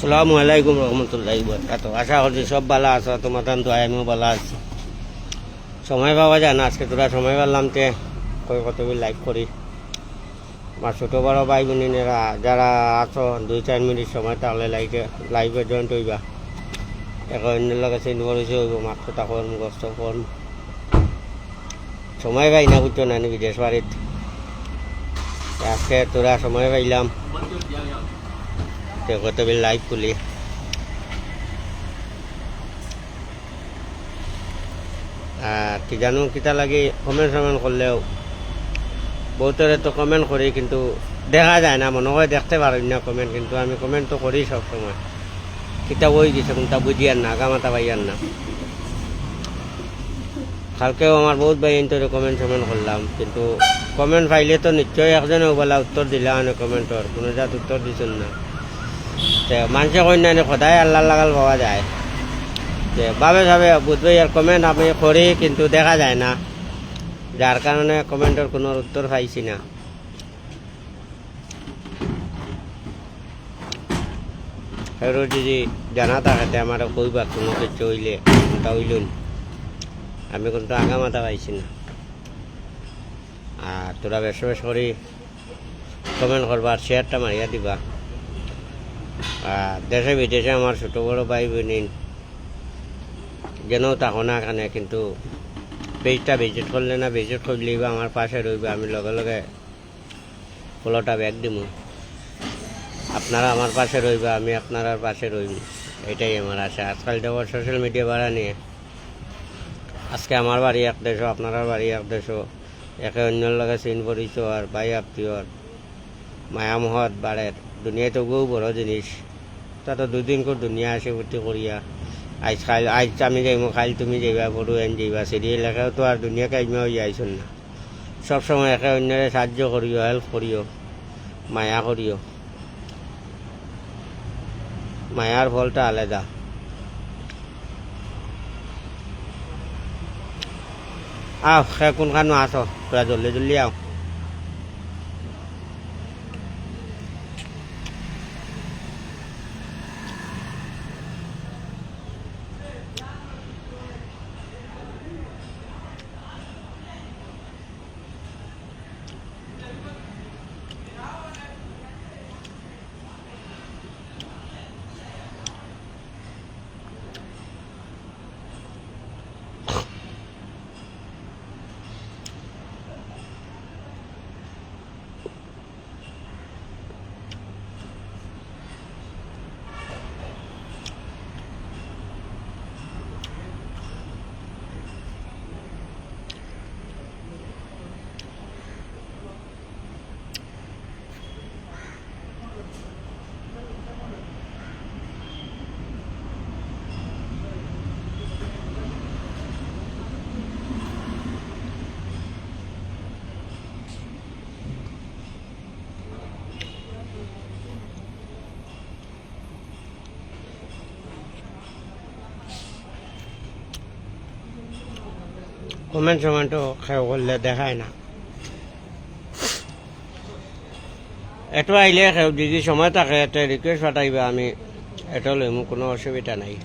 আসসালামু আলাইকুম রহমতুল্লাহি বারাকাতু। আশা করছি সব ভালো আছো, তোমার তো আমিও ভালো আছি। সময় পাওয়া যায় না, আজকে তোরা সময় পারলাম তে কত লাইক করি। আমার ছোটো বড় ভাই বোনেরা যারা আছো 2-4 মিনিট সময় তাহলে লাইভে জয়েন্ট হইবা। এখন অন্যের লগে চিন করেছে হইব, মাত্র তাকর মুখস্থ ফোন সময় পাই না, বুঝছো না বিদেশ বাড়িত। আজকে তোরা সময় পাইলাম কত লাইভ খুলি। আর কি জানো কিতা লাগে কমেন্ট করলেও বহুতরে তো কমেন্ট করি, কিন্তু দেখা যায় না, মনে হয় দেখতে পারি না কমেন্ট, কিন্তু আমি কমেন্ট তো করি সবসময়। কিতা বই দিছে কোনটা বুঝিয়ার না, গামাতা পাইয়ার না। কালকেও আমার বহুত ভাই ইন্তরে কমেন্ট করলাম, কিন্তু কমেন্ট পাইলে তো নিশ্চয়ই একজনে বলা উত্তর দিলা মানে কমেন্টর কোনো জাত উত্তর দিচ্ছেন না। মানুষে কন্যা সদায় আল্লাহ লাগাল পাওয়া যায়, যে ভাবে বুঝবে আর কমেন্ট আমি করি কিন্তু দেখা যায় না, যার কারণে কমেন্টের কোনো উত্তর পাইছি না। আৰু যদি জানা থাকে আমার কইবা কোনো কিছু হইলে কোনটা হইলুন, আমি কিন্তু আগা মাথা পাইছি না। আর তোরা বেশ বেশ করি কমেন্ট করবা, শেয়ারটা মারিয়া দিবা। আর দেশে বিদেশে আমার ছোটো বড়ো ভাই বোন যেন থাকো না এখানে, কিন্তু পেজটা ভিজিট করলে না, ভিজিট করলেই বা আমার পাশে রইবে, আমি লগে লগে ফলোটা ব্যাক দিব। আপনারা আমার পাশে রইবে, আমি আপনার পাশে রইব, এটাই আমার আশা। আজকাল দেওয়ার সোশ্যাল মিডিয়া বাড়া নিয়ে আজকে আমার বাড়ি এক দেশও, আপনার বাড়ি এক দেশও, একে অন্যের লগে চিন পরিচয় আর ভাই আত্মীয়র মায়ামহত বাড়ের দুনিয়ায় তো বহু বড় জিনিস। তা তো দুদিন করে দুনিয়া আসে ভর্তি করিয়া, আজ আমি যাইব, কাল তুমি যাইবা, বড় এন যাইবা, সিরিয়াল একেও তো আর দুনিয়া কাইমা হয়ে আইসন না। সবসময় একে অন্যরে সাহায্য করিও, হেল্প করিও, মায়া করিও। মায়ার ফলটা আলাদা। আও কোনখানো আছো তোরা, জলদি জলদি আও। কমেন্টও খেয়ে করলে দেখায় না। এটো আইলে যদি সময় থাকে একটা রিকোয়েস্ট পাঠাইবা, আমি এটা লইম, কোনো অসুবিধা নাই।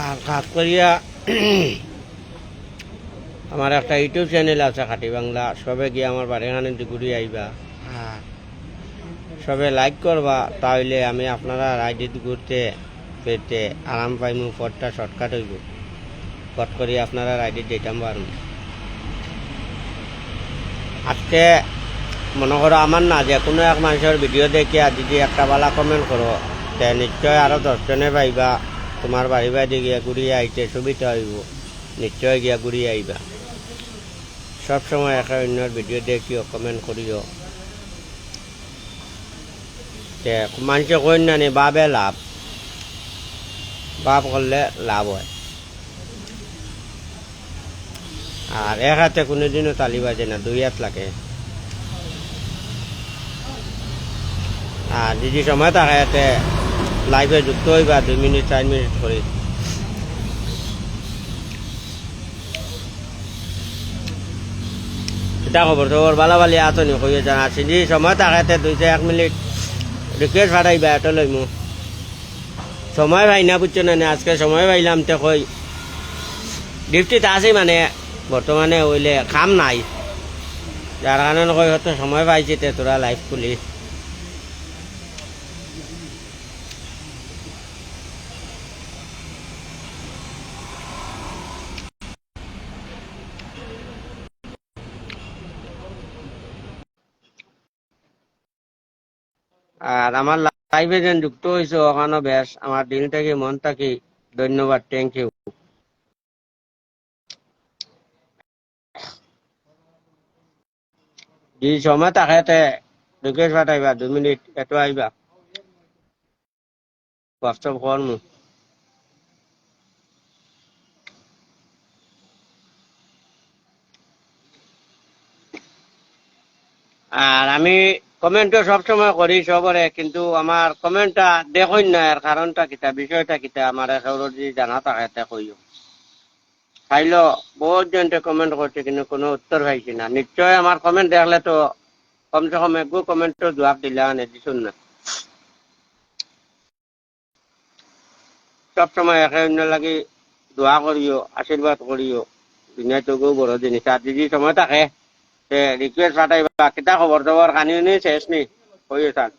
আর কাজ করিয়া আমার একটা ইউটিউব চ্যানেল আছে খাটি বাংলা, সবে গিয়ে আমার বাড়িখানে ঘুরে আইবা, আর সবে লাইক করবা, তাহলে আমি আপনারা রাইডিত ঘুরতে পেতে আরাম পাইমু, পথটা শর্টকাট হইব, পথ করি আপনারা রাইডিত যেতাম পারুন। আজকে মনে করো আমার না যে কোনো এক মানুষের ভিডিও দেখে যদি একটা বালা কমেন্ট করো, তে নিশ্চয় আরও 10 জনে পাইবা তোমার বাড়ি বাড়ি গিয়া ঘুরিয়ে আইতে সুবিধা হইব, নিশ্চয় গিয়া ঘুরিয়ে আইবা। সবসময় একে অন্যর ভিডিও দেখিও, কমেন্ট করিও, তে মানুষে কই না নি বাবে লাভ, বাপ করলে লাভ হয়। আর এক হাতে কোনোদিনও তালি বাজে না, 2 হাত লাগে। আর যদি সময় থাকে এতে লাইভে যুক্ত হইবা 2 মিনিট 4 মিনিট করে। এটা খবর খবর বালাবালি আতনি কইয়ে জানা, যদি সময় থাকে এতে 2-1 মিনিট রিকোয়েস্ট ফাটাইবা, এটা লইমু। সময় পাই না বুঝছো না, আজকে সময় পাইলাম তে কই ডিউটিতে আছি, মানে বর্তমানে হইলে কাম নাই, যার কারণে কই হয়তো সময় পাইছি তে তোরা লাইভ খুলি। আর আমার লাইভে যেন যুক্ত হয়েছে ওখানে বেশ আমার দিল থেকে মন থেকে ধন্যবাদ, থ্যাংক ইউ। যদি সময় থাকে রিকোয়েস্ট পাঠাইবা, 2 মিনিট এটো আইবা, হোয়াটসঅ্যাপ করমু। আর আমি কমেন্টও সবসময় করি সবরে, কিন্তু আমার কমেন্টটা দেখই না, এর কারণটা কিতা, বিষয়টা কিতা আমার সৌর যদি জানা থাকে তে কইও। চাইলো বহুত জনকে কমেন্ট করছে কিন্তু কোনো উত্তর পাইছি না, নিশ্চয় আমার কমেন্ট দেখলে তো কমসে কম একগু কমেন্টও জবাব দিলা নে দিছুন না। সবসময় একে অন্য লাগি দোয়া করিও, আশীর্বাদ করিও, দুনিয়াতে গো বড় জিনিস। আর যদি সময় থাকে তে রিকোয়েস্ট পাঠাইবা, কিতা খবর খবর কানি নি শেষ নি কইও থাক।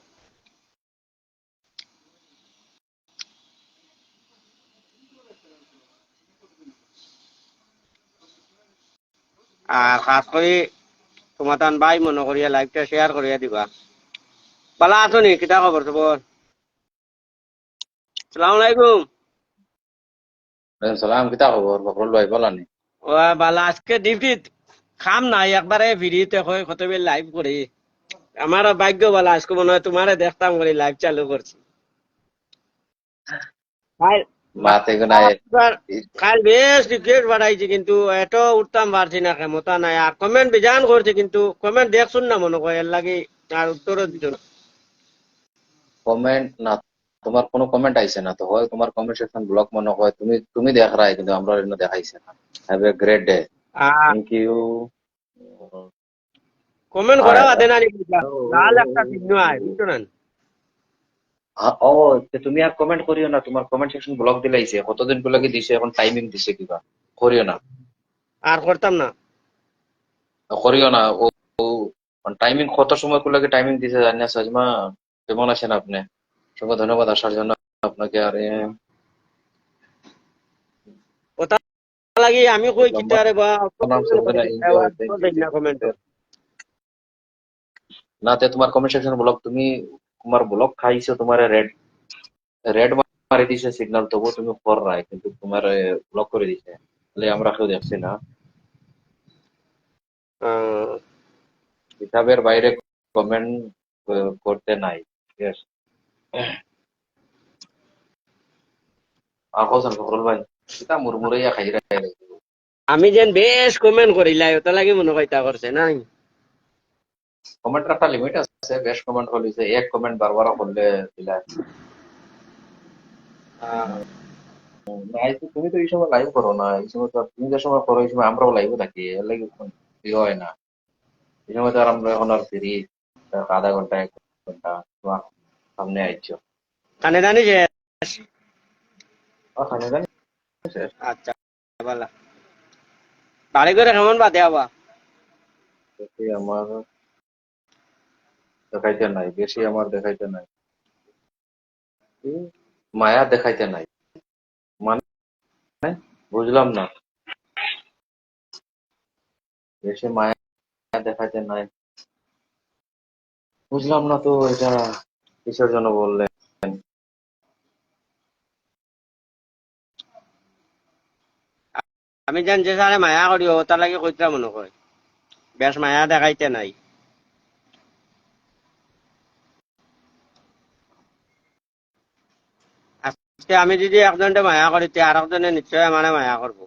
আর খাস করে তোমার তান ভাই মনে করিয়া লাইভটা শেয়ার করিয়া দিবা। বালা আছো নি, কিতা খবর খবর? সালাম আলাইকুম। সালাম, কিতা খবর বকরুল ভাই? বলানি ও বালা, আজকে ডিউটিত খাম নাই, একবারে ফিরিতে কই কতবে লাইভ করি। আমার ভাগ্য বালা, আজকে মনে হয় তোমারে দেখতাম করে লাইভ চালু করছি। কাল মাতে গুনায় কাল বেশ রিকোয়েস্ট বাড়াইছি, কিন্তু এত উঠতাম পারছি না, ক্ষমতা নাই। আর কমেন্ট বেজান করছে, কিন্তু কমেন্ট দেখছুন না মনে হয়, এর লাগে আর উত্তরও দিত না। কমেন্ট না, তোমার কোনো কমেন্ট আইছে না তো, হয় তোমার কমেন্ট সেকশন ব্লক মনে হয়, তুমি তুমি দেখ রাই, কিন্তু আমরা এনে দেখাইছে না। হ্যাভ এ গ্রেট ডে, আর থ্যাংক ইউ। কমেন্ট করা হাই, বাদে না লাল একটা চিহ্ন আয়, বুঝছো না? ও তুমি আর কমেন্ট করিও না, তোমার কমেন্ট সেকশন ব্লক দিলাইছে, কতদিন গুলো কি দিছে, এখন টাইমিং দিছে কিবা, করিও না, আর করতাম না। করিও না। ও টাইমিং কত সময় গুলো টাইমিং দিছে জানি না। সাজমা, কেমন আছেন আপনি? সঙ্গে ধন্যবাদ আসার জন্য আপনাকে। আর কথা লাগি আমি কই লম্বা কিতারে বা নাম সবদিন enjoy, thank you thank comment. You. না তে তোমার কমেন্ট সেকশন ব্লক, তুমি তোমার ব্লক খাইছো, তোমার রেড রেড মারি দিছে সিগন্যাল, তবু তুমি কর রায়, কিন্তু তোমার ব্লক করে দিছে, তাহলে আমরা কেউ দেখছি না। হিসাবের বাইরে কমেন্ট করতে নাই। ঠিক আছে, আর হোসেন ফখরুল ভাই কিতা মুরমুরাইয়া খাই রায়। আমি যেন বেশ কমেন্ট করিলাই, ওটা লাগে মনে হয় তা করছে নাই। কমেন্টের একটা লিমিট আছে, বেশ কমেন্ট হলিছে, এক কমেন্ট বারবার করলে দিলা। নাই তো, তুমি তো এই সময় লাইভ করো না, এই সময় তো তুমি যে সময় করো এই সময় আমরাও লাইভে থাকি, এর লাগে ইয়ে হয় না। এই সময় তো আর আমরা এখন আর ফিরি, আধা ঘন্টা 1 ঘন্টা তোমার সামনে আইছো। কানে জানি যে খানে জানি শেষ। আচ্ছা ভালো। বাড়ি করে কেমন বাদে আবা? বেশি আমার দেখাইতে নাই, বেশি আমার দেখাইতে নাই, কি? মায়া দেখাইতে নাই মানে বুঝলাম না। বেশি মায়া দেখাইতে নাই বুঝলাম না তো, এটা কিসের জন্য বললেন? আমি জান যে সারে মায়া করিও তার লাগে কইতা মনে কয় বেশ মায়া দেখাইতে নাই। আজকে আমি যদি একজনকে মায়া করি তে আর একজনে নিশ্চয় মানে মায়া করবো।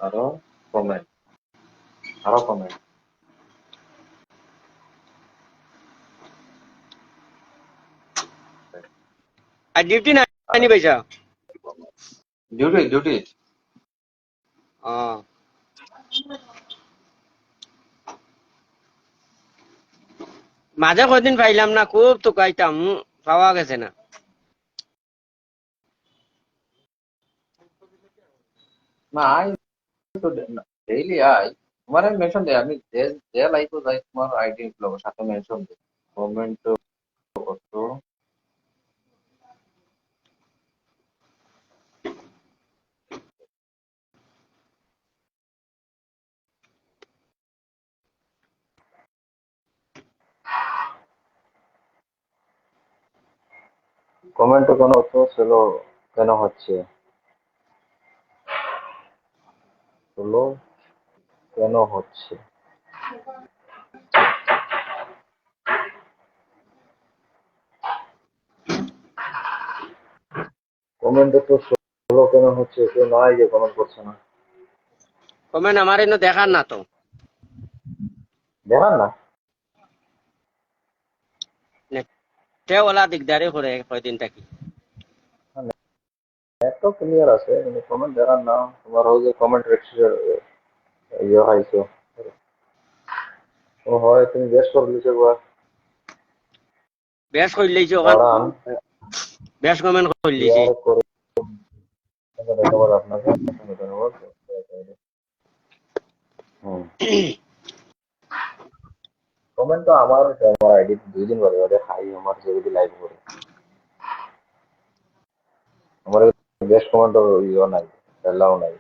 আরো কমেন্ট, আরো কমেন্ট। আর ডিউটি নাই নি পয়সা? ডিউটি ডিউটি ও মাঝে কদিন পাইলাম না, খুব তো কাইতাম পাওয়া গেছে না। না আই তো ডেইলি আই, তোমার মেনশন দে, আমি যে যে লাইফে যাই তোমার আইডি সাথে মেনশন দে, কমেন্ট কত। কমেন্ট কোনো অত স্লো কেন হচ্ছে? স্লো কেন হচ্ছে? কমেন্ট তো স্লো কেন হচ্ছে? কেউ নাই যে কমেন্ট করছে না। কমেন্ট আমার এনে দেখার না তো। দেখান না। সে ওলা দিকদারি করে কয়দিন থাকি। নেট তো ক্লিয়ার আছে কিন্তু কমেন্ট দেখান না। তোমার হোক কমেন্ট রেক্সির ইয়ে হয়েছে। ও হয় তুমি বেশ করে লিখে বেশ কইলেইছি ওখান দাঁড়ান, বেশ কমেন্ট কইলেইছি। ক্লিয়ার করে ধন্যবাদ আপনাকে, ধন্যবাদ। হুম, কমেন্ট তো আমার আইডি 2 দিন বাদে বাদে খাই, আমার যেগুলি লাইভ করে আমার বেশ কমেন্ট ইয়ে নাই, এলাও নাই।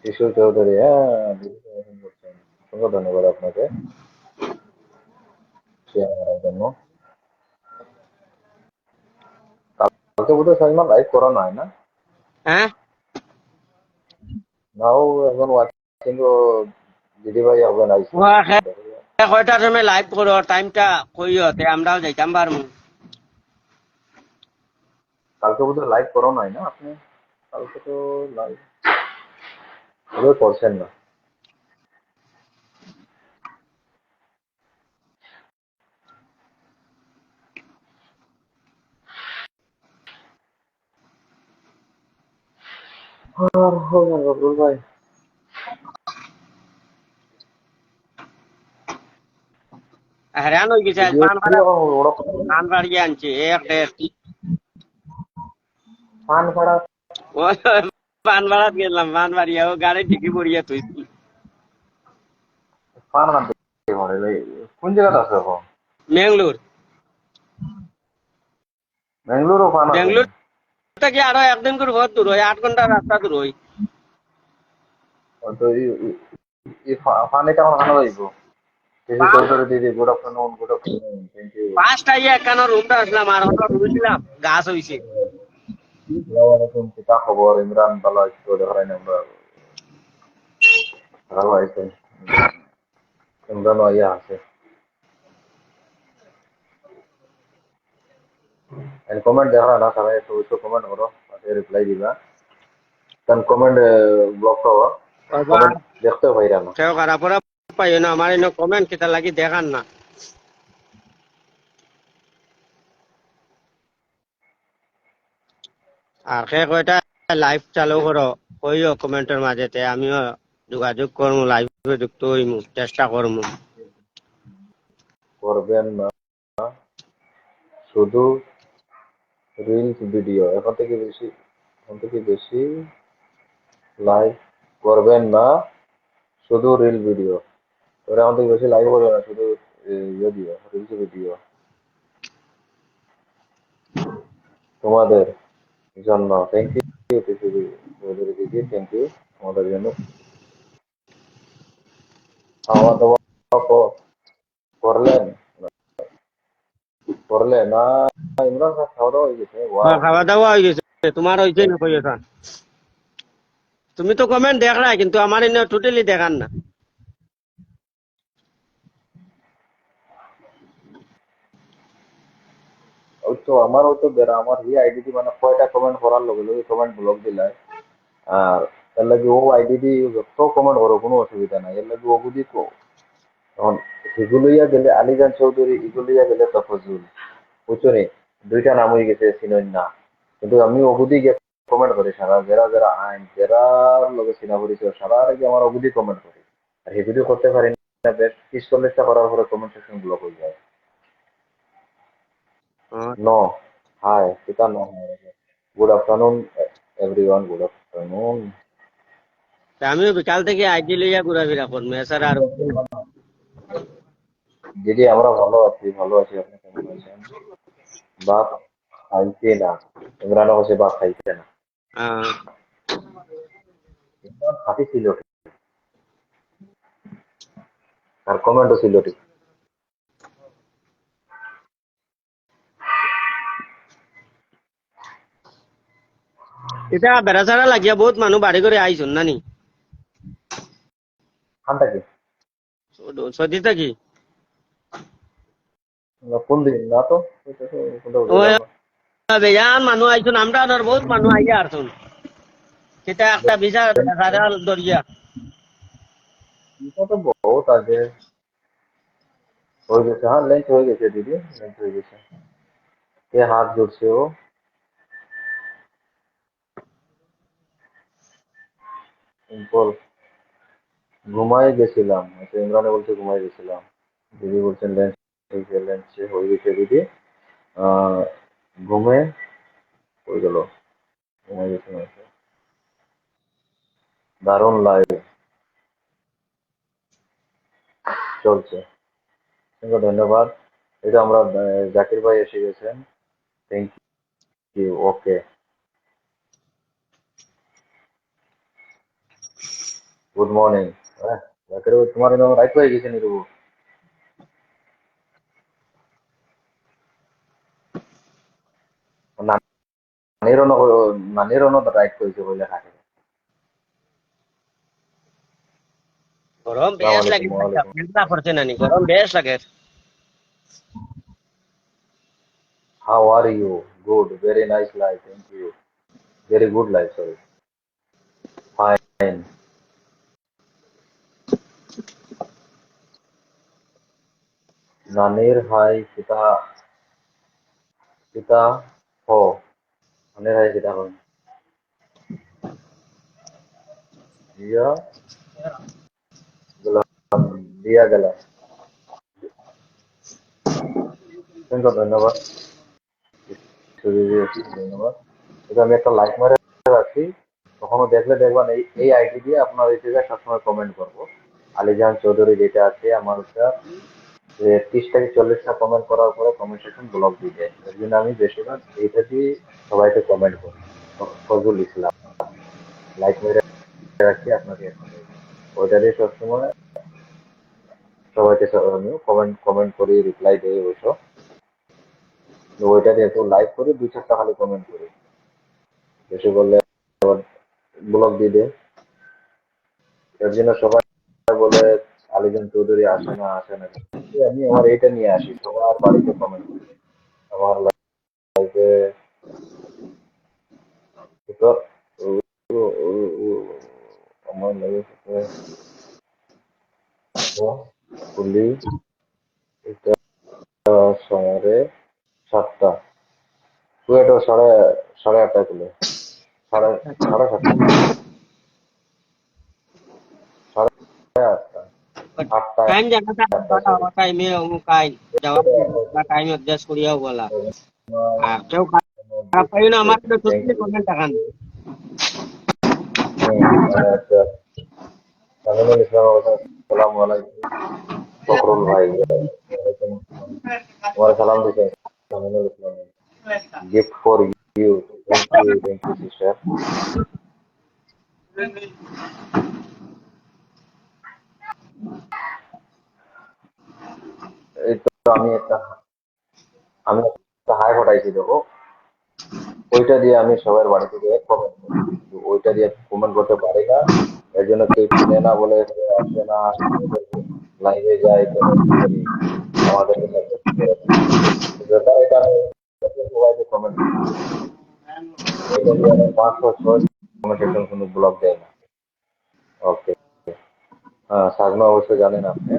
শিশু চৌধুরী, হ্যাঁ করছেন, অসংখ্য ধন্যবাদ আপনাকে শেয়ার করার জন্য। কালকে বোধহয় সালমান লাইভ করা নয় না? হ্যাঁ নাও এখন ওয়াচিং দিদি ভাই হবে না আইসে। কয়টার সময় লাইভ করো টাইমটা কইও তে আমরাও যাইতাম পারমু। কালকে বোধহয় লাইভ করো নাই না আপনি? কালকে তো লাইভ করছেন না। আর হবে না বকুল ভাই। হ্যাঁ হয়ে গেছে আজ ভিডিও পান বাড়িয়ে আনছে এক দেড় ফান করা ও পান বাড়াত গেলাম পান বাড়িয়া ও গাড়ি ঢিকি পড়িয়া তুই ফান আনতে পারে ভাই। কোন জায়গাতে আছে এখন? ম্যাঙ্গলোর। বেঙ্গালুরু ফান আছে? বেঙ্গলোর থেকে আরো একদিন করে বহুত দূর হয়, 8 ঘন্টা রাস্তা দূর হয়। তো ফান এটা আমার খানা যাইব। শিশু চৌধুরী দিদি, good afternoon, good afternoon, thank you. First আইয়া একখানা রুমটা আসলাম আর হঠাৎ রুইছিলাম গাছ হইছে। আসসালামাইকুম, কিতা খবর? ইমরান ভালো আছি তো, দেখাই না আমরা। ভালো আছেন? ইমরান ইয়া আছে। কমেন্ট দেখা না সবাই, একটু কমেন্ট করো, রিপ্লাই দিবা। কারণ কমেন্ট ব্লক হওয়া, কমেন্ট দেখতে পাইরা না। কেউ খারাপ ওরা পাইও না, আমার এনে কমেন্ট কেটা লাগি দেখান না। আর সে কয়টা লাইভ চালু করো কইও কমেন্টের মাঝেতে, আমিও যোগাযোগ করমু, লাইভে যুক্ত হইমু, চেষ্টা করমু। করবেন না শুধু রিলস ভিডিও এখন থেকে বেশি লাইভ করবেন না, শুধু রিল ভিডিও। তোরা এখন থেকে বেশি লাইভ করবে না, শুধু ইয়ে দিও, রিলস ভিডিও। তোমাদের জন্য থ্যাংক ইউ পৃথিবী চৌধুরী দিদি, থ্যাংক ইউ আমাদের জন্য। খাওয়া দাওয়া করলেন করলে না? ইমরান খান খাওয়া দাওয়া হয়ে গেছে? ওয়াও। খাওয়া দাওয়া হয়ে গেছে, তোমার হয়েছে না কই এখন? তুমি তো কমেন্ট দেখ না, কিন্তু আমার এনে টোটালি দেখান না। ওই তো আমারও তো বেড়া, আমার ই আইডি মানে কয়টা কমেন্ট করার লগে লগে কমেন্ট ব্লক দিলাই। আর এর লাগে ও আইডি যত কমেন্ট করো কোনো অসুবিধা নাই, এর লাগে ওগুলি তো এখন হিগুলিয়া গেলে আলিজান চৌধুরী, ইগুলিয়া গেলে তফজুল, বুঝছো নি? দুইটা নাম হয়ে গেছে চিনই না, কিন্তু আমি অবধি গিয়ে কমেন্ট করি সারা, যারা যারা আইন যারা লগে চিনা পরিচয় সারা আগে আমার অবধি কমেন্ট করি। আর সেগুলি করতে পারি না, বেশ 30-40টা করার পরে কমেন্ট সেকশন ব্লক হয়ে যায়। নো, হাই সেটা no. Good afternoon everyone, good afternoon. তা আমিও বিকাল থেকে আইডি লইয়া ঘুরাফেরা করবো, এছাড়া আর দিদি আমরা ভালো আছি, ভালো আছি, আপনি কেমন আছেন? বাপ খাইছে না, ইমরানও হচ্ছে বাপ খাইছে না। আহ, ইমরান খাতি ছিল ঠিক, আর কমেন্টও ছিল ঠিক। এটা বেড়াচারা লাগিয়া বহুত মানুষ বাড়ি করে আইসুন নানি খানটা কি সদি থাকি। কোন দিন না তো, এটা তো কোনটা ও বুঝলাম না। বেজান মানুষ আইসুন, আমরা আর বহুত মানুষ আইয়া আসুন। সেটা একটা বিশাল বেড়াচারা দরিয়া। এটা তো বহুত আগে হয়ে গেছে। হ্যাঁ লেন্থ হয়ে গেছে দিদি, লেন্থ হয়ে গেছে। কে হাত জুড়ছে ও? সিম্পল, ঘুমাই গেছিলাম। আচ্ছা ইমরানে বলছে ঘুমাই গেছিলাম, দিদি বলছেন লেন্থ হয়েছে, লেন্থ হয়ে গেছে দিদি। আহ ঘুমে হয়ে গেল, ঘুমাই গেছিলাম। দারুণ লাইভ চলছে, অসংখ্য ধন্যবাদ। এটা আমরা জাকির ভাই এসে গেছেন, thank you. Okay, good morning. হ্যাঁ জাকির ভাই তোমার নাম রাইট হয়ে গেছে নিরু, নানিরও রাইট করেছে বলে হাঁটে। গরম আসসালামু বেশ লাগে, আলাইকুম। ওয়ালাইকুম। চিন্তা করছে নানি, গরম বেশ লাগে। How are you? Good. Very nice life. Thank you. Very good life. Sorry. Fine. Nanir hai kita ho. Nanir hai kita ho. Dia gelam. Dia gelam. অসংখ্য ধন্যবাদ, ধন্যবাদ। এটা আমি একটা লাইক মারে রাখছি, কখনো দেখলে দেখবেন এই আইডি দিয়ে আপনার এই জায়গায় সবসময় কমেন্ট করবো। আলিজান চৌধুরী যেটা আছে আমার ওটা 30 থেকে 40টা কমেন্ট করার পরে কমেন্ট সেকশন ব্লক দিয়ে দেয়, এর জন্য আমি বেশিরভাগ এইটা দিয়ে সবাইকে কমেন্ট করি। ফজল ইসলাম লাইক মেরে রাখছি আপনাকে এখন, ওইটা দিয়ে সবসময় সবাইকে আমি কমেন্ট কমেন্ট করি, রিপ্লাই দেই অবশ্য। ওইটা দিয়ে একটু লাইক করি, 2-4টা খালি কমেন্ট করি, বেশি বললে ব্লক দিয়ে দেয়। এর জন্য সবাই বলে আলিজান চৌধুরী আসে না আসে না, আমি আমার এইটা নিয়ে আসি, সবার বাড়িতে কমেন্ট করি আমার লাইফে। তো আমার লাইফে খুলি এটা সাড়ে 7টা, এটা সাড়ে 8টায় খুলে, সাড়ে সাড়ে 7টা, সাড়ে 8টা, 8টায় টাইম জানা আটটা সরি। টাইমে টাইম যাওয়া টাইম অ্যাডজাস্ট করিয়াও বলা। আর কেউ পাইও না আমার তো থ্যাংক সত্যি ইউ। কমেন্ট টাকান আচ্ছা, সামিনুল ইসলাম আসসালামু আলাইকুম। ফখরুল ভাই ওয়ালাইকুম আসসালাম। তোমার সালাম দিচ্ছেন Saminul Islam. Gift for you. Thank you sister. এই তো আমি একটা হাই পাঠাইছি দেখো, ওইটা দিয়ে আমি সবার বাড়ি থেকে কমেন্ট করি, কিন্তু ওইটা দিয়ে কমেন্ট করতে পারি না। এর জন্য কেউ চিনে না বলে কেউ আসে না, লাইভে যাই কমেন্ট করি, আমাদেরকে সাপোর্ট করে না। তো ব্যাপার এটা আমি সবাইকে কমেন্ট করি, এটা দিয়ে আমি 5 বছর কমেন্ট সেকশন কোনো ব্লগ দেয় না। ওকে, সাজমা অবশ্যই জানেন আপনি,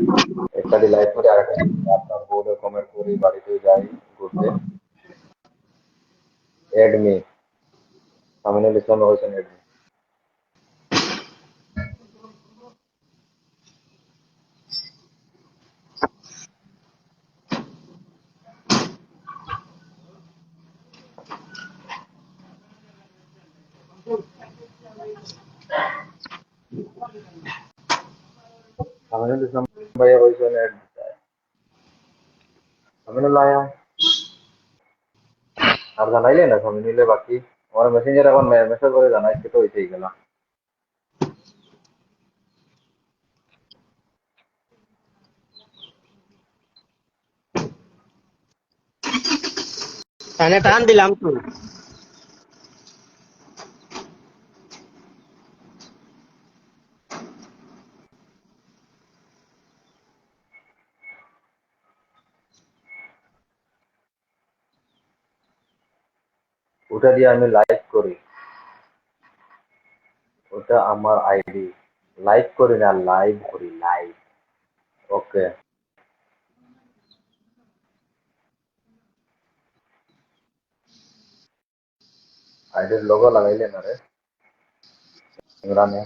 একসাথে লাইভ করে আরেকটা আপনার বোর্ডে কমেন্ট করি, বাড়িতে যাই ঘুরতে। এডমি আমিনুল ইসলাম হয়েছেন এডমি। আমিনুল ইসলাম ভাইয়া হয়েছেন আমিনুল্লাহ। আর জানাইলে না সবাই মিলে বাকি, আমার মেসেঞ্জার এখন মেসেজ করে জানাইছে তো হইতেই গেল। তাহলে টান দিলাম তো ওটা দিয়ে আমি লাইক করি, ওটা আমার আইডি। লাইক করি না, লাইভ করি, লাইভ। ওকে, আইডির লোগো লাগাইলে না রে ইমরানে।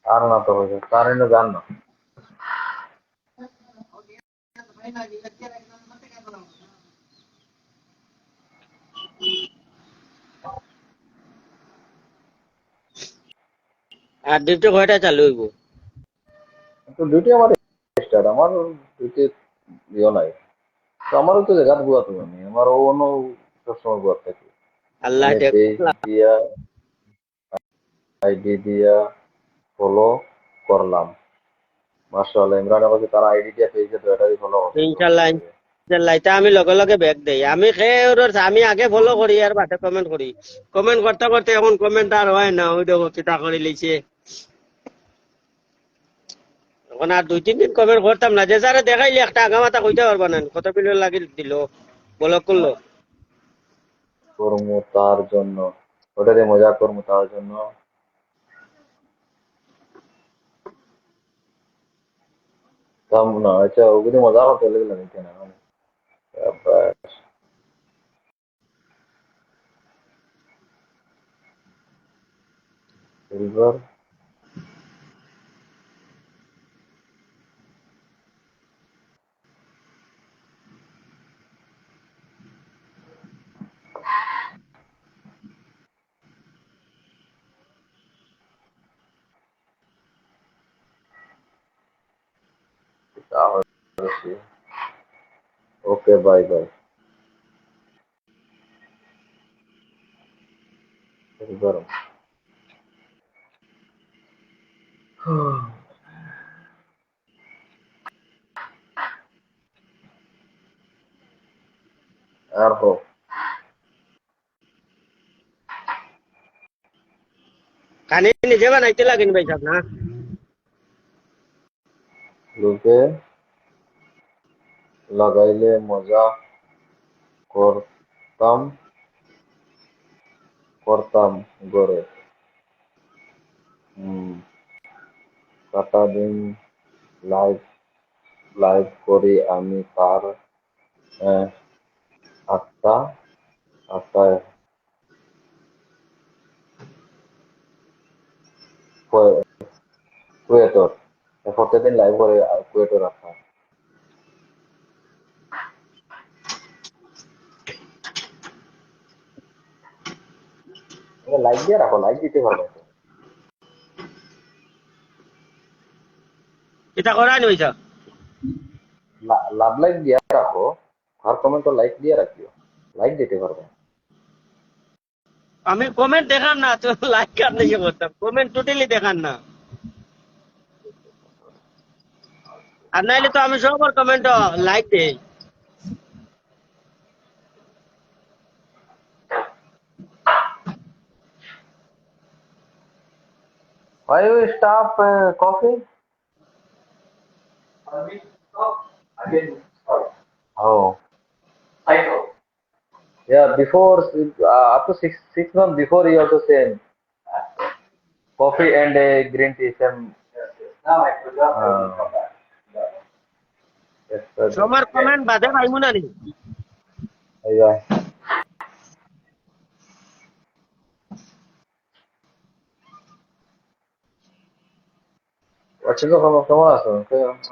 আর না তো হয়েছে তার এনে জান না। আর ডিউটি কয়টা চালু হইব তো ডিউটি আমার স্টার্ট, আমার ডিউটি ইয়ে নাই। তো আমারও তো জায়গা বুয়া তুমি আমি আমার অন্য সবসময় বুয়া থাকি। আল্লাহ আমি পেজ দিয়া আইডি দিয়া ফলো করলাম। মাশাআল্লাহ, ইমরান আমাকে তার আইডি দিয়ে পেজে তো এটাই ফলো করছে, তো ইনশাল্লাহ ভালোই। ইনশাল্লাহ এটা আমি লগে লগে ব্যাক দেই আমি আমি আগে ফলো করি আর বাদে কমেন্ট করি কমেন্ট করতে করতে এখন কমেন্ট আর হয় না ওই দেখো কিতা করে লিছে এখন আর 2-3 দিন কমেন্ট করতাম না যে যারা দেখাইলে একটা আগামাতা কইতে পারবা না কত বিলিয়ন লাগি দিল ব্লক করলো করবো তার জন্য, ওটা দিয়ে মজা করবো তার জন্য। তাম না, আচ্ছা ওগুলি মজা করতে লেগে নিতে না মানে। সিলভার তাহলে ওকে, বাই বাই। সিলভার আর হোক কানে নিজে বানাইতে লাগিন ভাই সাহেব না লোকে লাগাইলে মজা করতাম করতাম গড়ে। কাটা দিন লাইভ লাইভ করি আমি তার আহ, আটটা আটটায় কুয়েটর প্রত্যেকদিন লাইভ করে কুয়েটর রাখা লাইক দিয়ে রাখো, লাইক দিতে পারবে তো। এটা করা নইছ লাভ লাইক দিয়ে রাখো, আর কমেন্ট লাইক দিয়ে রাখিও, লাইক দিতে পারবে। আমি কমেন্ট দেখান না তো লাইক কার দিকে করতাম কমেন্ট টোটালি দেখান না আর নাইলে তো আমি সবার কমেন্ট লাইক দেই Why you stop coffee? Oh, yeah. Before up to six months before, you also same coffee and green tea same. Yes, sir. সবার কমেন্ট বাদে পাইমু না নি Yeah. Watching কেমন আছো?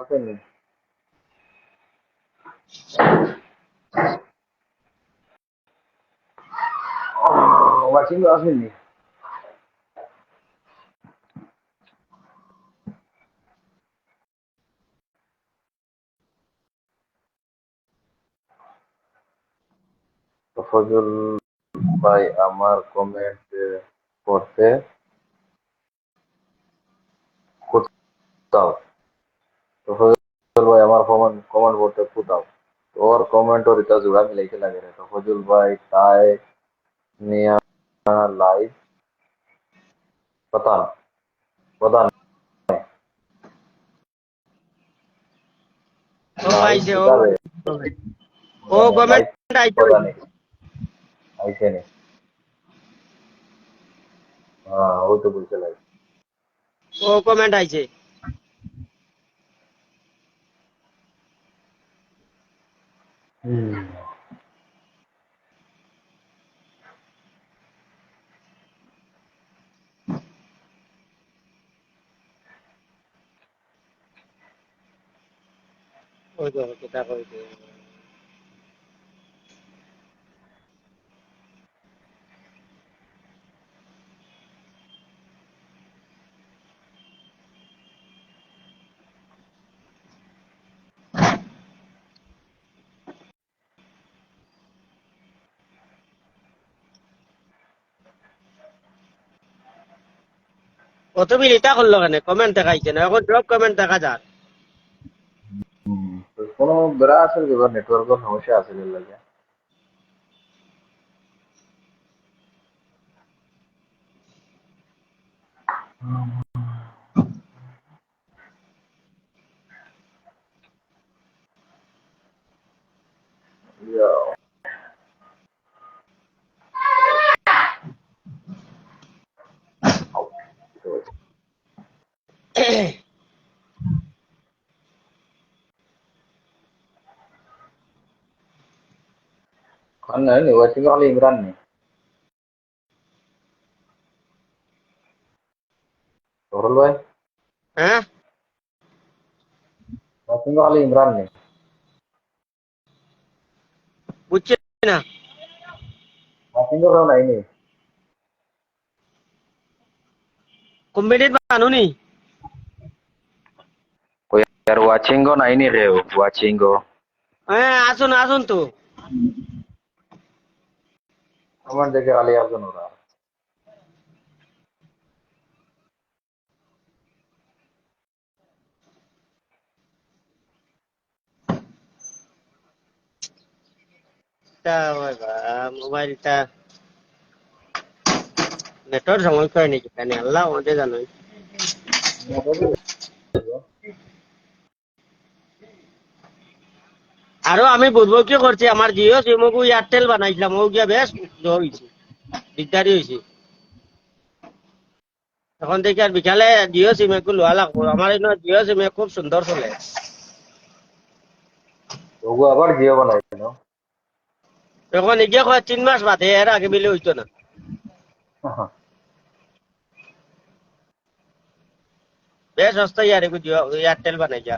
আসেননি? Watching আসেননি? ফজল ভাই আমার কমেন্ট করতে কোথাও, তো ফজল ভাই আমার কমেন্ট করতে কোথাও, তোর কমেন্ট और इतना जुड़ा मिलाई के लगे रहे तो फजल भाई ताए निया लाइव पता पता ও लाइव পাইছে ও दिखा दे, ও लाइव কমেন্ট আইছে पता नहीं ऐसे नहीं। हाँ वो तो बोलते लाइव। ও কমেন্ট আইছে ওই তো কিতা কইছে ও তুমি এটা করলো কেন কমেন্ট দেখাইছে না এখন ড্রপ কমেন্ট দেখা যাক তো কোনো বেড়া আছে এবার নেটওয়ার্কের সমস্যা আছে এর লাগে। ইয়া, খান নাই নি ওয়াচিং খালি ইমরান নি সরল ভাই, হ্যাঁ ওয়াচিং খালি ইমরান নি, বুঝছি না ওয়াচিং কেউ নাই নি, কোম্পানির মানুনি कोई यार वाचिंग নাই নি রে वाचिंग হ্যাঁ আসুন আসুন তো আমার দেখে খালি একজন ওরা। তা মোবাইলটা নেটওয়ার্ক সমস্যা হয় নাকি জানি আল্লাহ আমাদের জানোই আরো আমি বুঝবো কি করছি আমার জিও সিমকু এয়ারটেল বানাইছিলাম ও গিয়া বেশ হয়েছে দিগদারি হয়েছে এখন দেখি আর বিকালে জিও সিম একটু লোয়া লাগবো আমার এখানে জিও সিম খুব সুন্দর চলে ওগো আবার জিও বানাই কেন? এখন এগিয়ে কয় 3 মাস বাদে এর আগে মিলে হইতো না বেশ সস্তা ইয়ারে বুঝিও এয়ারটেল বানাই যা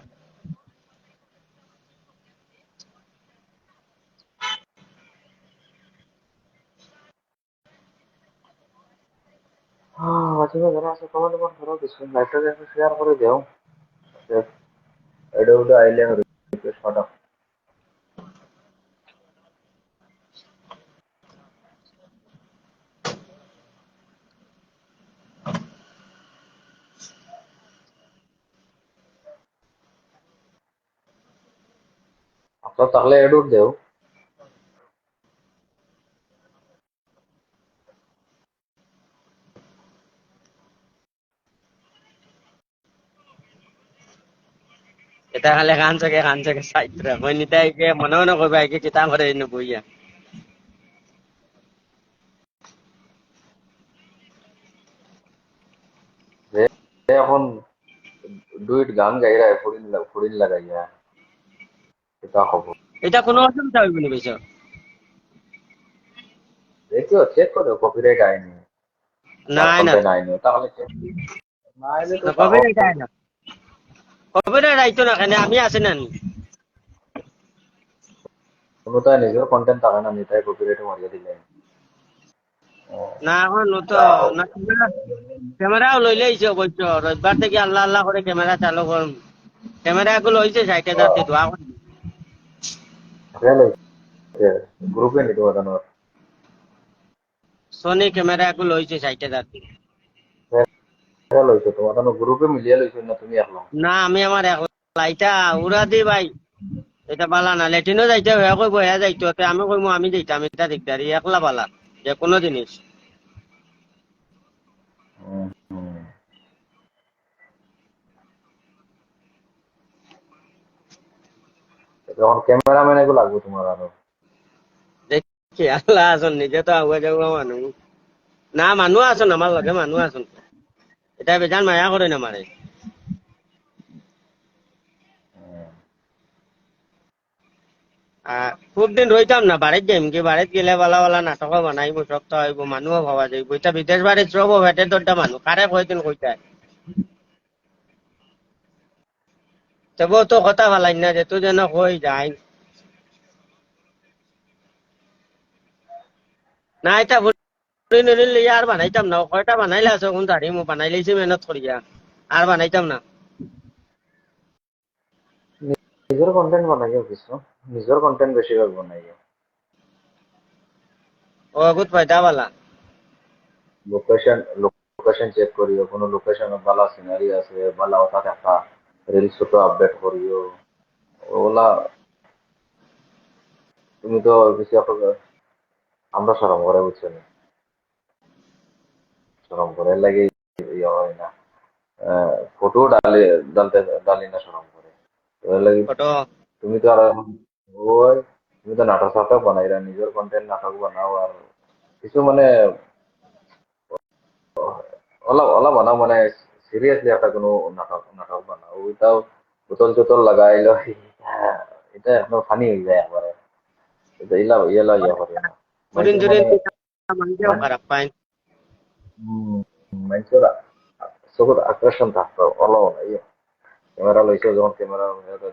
ঠিক আছে, যারা আছে কমেন্ট করো কিছু, লাইভটাকে একটু শেয়ার করে দাও। এটা ওটা আইলে রিকোয়েস্ট পাঠাও। আপনার তাহলে এডুট দেও। এটা খালি খান থেকে সাইত্রা কই নিতাই কে মনে মনে কইবা কি কিতা করে ইনো বইয়া যে এখন ডুইট গান গাইরা ফুরিন ফুরিন লাগাইয়া এটা খবর এটা কোনো অসুবিধা হইব না বেশ দেখিও, চেক করো কপিরাইট আইনি, গান নাই না কন্টেন্ট আইনি, তাহলে check না আইলে তো কবে সাহস এটা না কবে রাইতো না কেন আমি আছি না নি? কোনো তাই নিজের কন্টেন্ট থাকে না, নিতাই কপিরাইট মারিয়ে দিলেন। না এখন তো না ক্যামেরাও লইলে আইছে অবশ্য রবিবার থেকে আল্লাহ আল্লাহ করে ক্যামেরা চালু করুন ক্যামেরা গুলো হইছে 60,000 দিয়ে দোয়া করি গ্রুপে নিতে পারানো সোনি ক্যামেরা গুলো হইছে 60,000 দিয়ে লইছো তোমার গ্রুপে মিলিয়ে লইছো না তুমি একলা? না আমি আমার একলা এটা উড়া দি ভাই এটা বালা না লেটিনও যাইতে হয়ে কই বয়া যাইতো তে আমি কইমু আমি যাইতাম এটা দিকদারি একলা বালা যে কোনো জিনিস হুম, হুম। যখন ক্যামেরাম্যান এগুলো লাগবে তোমার আরো। দেখি আল্লাহ আসুন নিজে তো আগুয়া যাবো মানুষ না মানুহ আসুন আমার লগে মানুহ আসুন এটা বেজান মায়া করে না মারে খুব দিন রইতাম না বাড়িত যাইম কি বাড়িত গেলে বালা বালা নাটকও বানাইব সব তো হইব মানুহও ভাবা যাইব এটা বিদেশ বাড়িত সব ভেটে দরটা মানুষ কারে কয়দিন কইতায় তবু তো কথা ভালাই না যে তুই যেন কই যাই না এটা ভুলি নিলে আর বানাইতাম না কয়টা বানাইলে আছো কোন দাঁড়ি মু বানাই লাইছি মেহনত করিয়া আর বানাইতাম না নিজের কন্টেন্ট বানাইও কিছু, নিজের কন্টেন্ট বেশিরভাগ বানাইও। ও বহুত ফায়দা বালা লোকেশন লোকেশন চেক করিও, কোনো লোকেশন ভালো সিনারি আছে ভালো ওটা একটা রিলস ছোট আপডেট করিও। ওগুলা তুমি তো বেশি একটা আমরা সরম করে বুঝছো না, সরম করে এর লাগে ইয়ে হয় না। ফটো ডালি না সরম করে, তো এর লাগে ফটো তুমি তো আর ওই তুমি তো নাটক সাটক বানাইরা, নিজের কন্টেন্ট নাটক বানাও আর কিছু মানে ওলা ওলা বানাও, মানে সিরিয়াসলি একটা কোনো নাটক নাটক বানাও, ওইটাও বোতল চোতল লাগাই লই, এটা এখন ফানি হয়ে যায় একবারে, এটা ইলা ইয়েলা ইয়া করে না জুরিন মানুষের জুরিন মানে মানুষেও খারাপ পায় মানুষের চকুর আকর্ষণ থাকতো অলও না ইয়ে। ক্যামেরা লইছে যখন ক্যামেরা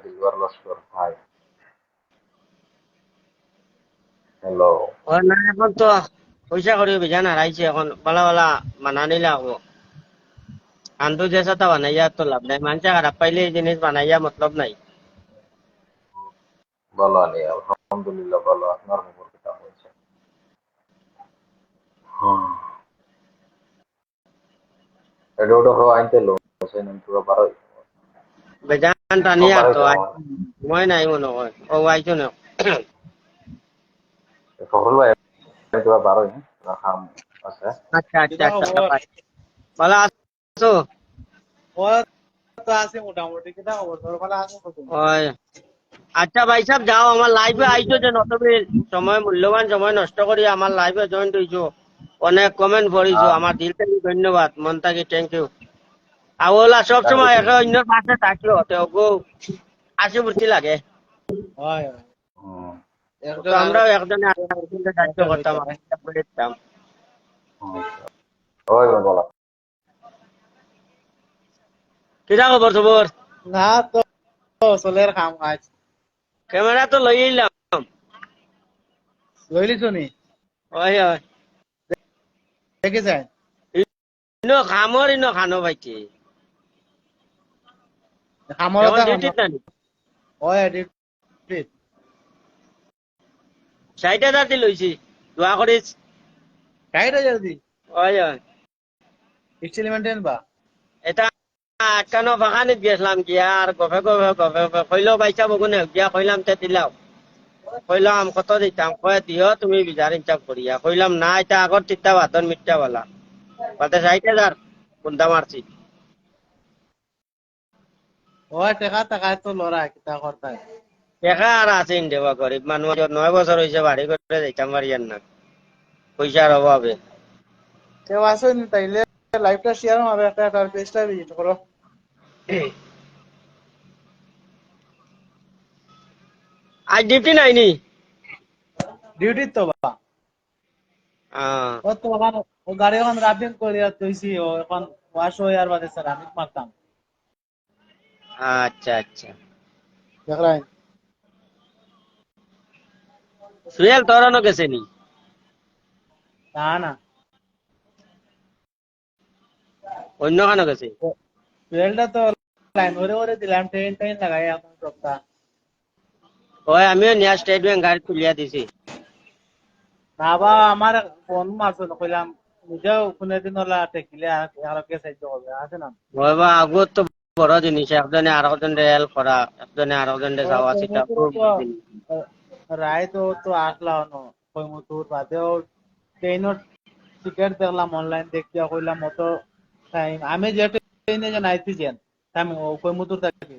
দিলবার লস্কর হাই হ্যালো। ও না এখন তো পয়সা করি বেজান হারাইছে এখন বালা বালা বানানি লাগবো আন্দু জেসা তা বানাইয়া তো লাভ নাই মানুষ খারাপ পাইলে এই জিনিস বানাইয়া মতলব নাই ভালো আনি আলহামদুলিল্লাহ, ভালো। আপনার খবর কিতা হয়েছে? এটা ওটা আনতে লো পুরো বারো বেজান টানিয়া বারোই তো তো মই নাই মনে হয় ও আইছো না ফখরুল ভাই পুরো বারোই খাম আছে। আচ্ছা আচ্ছা আচ্ছা ভাই ভালো আছো ওই আচ্ছা ভাই সাহেব যাও আমার লাইভে আইছো যে নতবে সময় মূল্যবান সময় নষ্ট করি আমার লাইভে জয়েন হইছো অনেক কমেন্ট পড়িছো আমার দিল থেকে ধন্যবাদ মন থেকে থ্যাংক ইউ আওলা সব সময় একে অন্যর পাশে থাকলো তেও আসি বুঝি লাগে তো আমরাও একজনে আরেকজনকে সাহায্য করতাম করে দিতাম ওই বলা কিটা খবর খবর? না তো চলের কাম কাজ ক্যামেরা তো লই এলাম। লইলিছ নি ওই ওই দেখে যায় ইনো খামর ইনো খানো পাইছে। কামর এখন ডিউটিত নানি ওই এডিট 60,000 দি লইছি, দোয়া করিস। টাইট হয়ে যাবে ওই ওই এক্সপেরিমেন্টেন বা এটা আটকানো বাগানিত গেছিলাম গিয়া আর গভে গভে গভে গভে কইলো বাইচা বগুনে গিয়া কইলাম তে দিলাও। কইলাম কত দিতাম, কয় দিও তুমি বিজার ইনচাপ করিয়া। কইলাম না এটা আগর তিতা বাতন মিথ্যা বলা। বাতে 60,000 বুন্দা মারছি। ওই টাকা টাকায় তো লড়াই কিতা করতে দেখা আর আছেন দেবা, গরিব মানুষ 9 বছর হয়েছে বাড়ি করে যাইতাম পারিয়ান না পয়সার অভাবে। কেউ আসেন তাইলে লাইভটা শেয়ার হবে একটা তার পেজটা ভিজিট করো আজ ডিউটি নাইনি? ডিউটি তো বা ও তো ওখান ও গাড়ি ওখান রাবিং করিয়া তুইছি ও এখন ওয়াশ হয়ে আর বাদে স্যার আমি মারতাম আচ্ছা আচ্ছা। দেখলাই সুয়েল তরানো গেছে নি? না না অন্য খানো গেছে? টুয়েলটা তো লাইন ওরে ওরে দিলাম ট্রেন ট্রেন লাগাই এখন সপ্তাহ ওই আমিও নিয়া স্টেট ব্যাংক গাড়ি তুলিয়া দিছি। না বা আমার ফোন মারছিল কইলাম নিজেও কোনে দিন ওলা টেকিলে আর কে সাহায্য করবে আছে না ওই বা আগত তো বড় জিনিস, একজনে আর একজনে হেল্প করা, একজনে আর একজনে ও যাওয়া সেটা কইমতুর খুব তো জিনিস। রায় তো তো আসলাম ন কইমতুর বাদেও ট্রেনের টিকিট দেখলাম অনলাইন দেখিয়া কইলাম অত টাইম আমি যে ট্রেনে যে নাইছি যেন আমি কইমতুর থাকি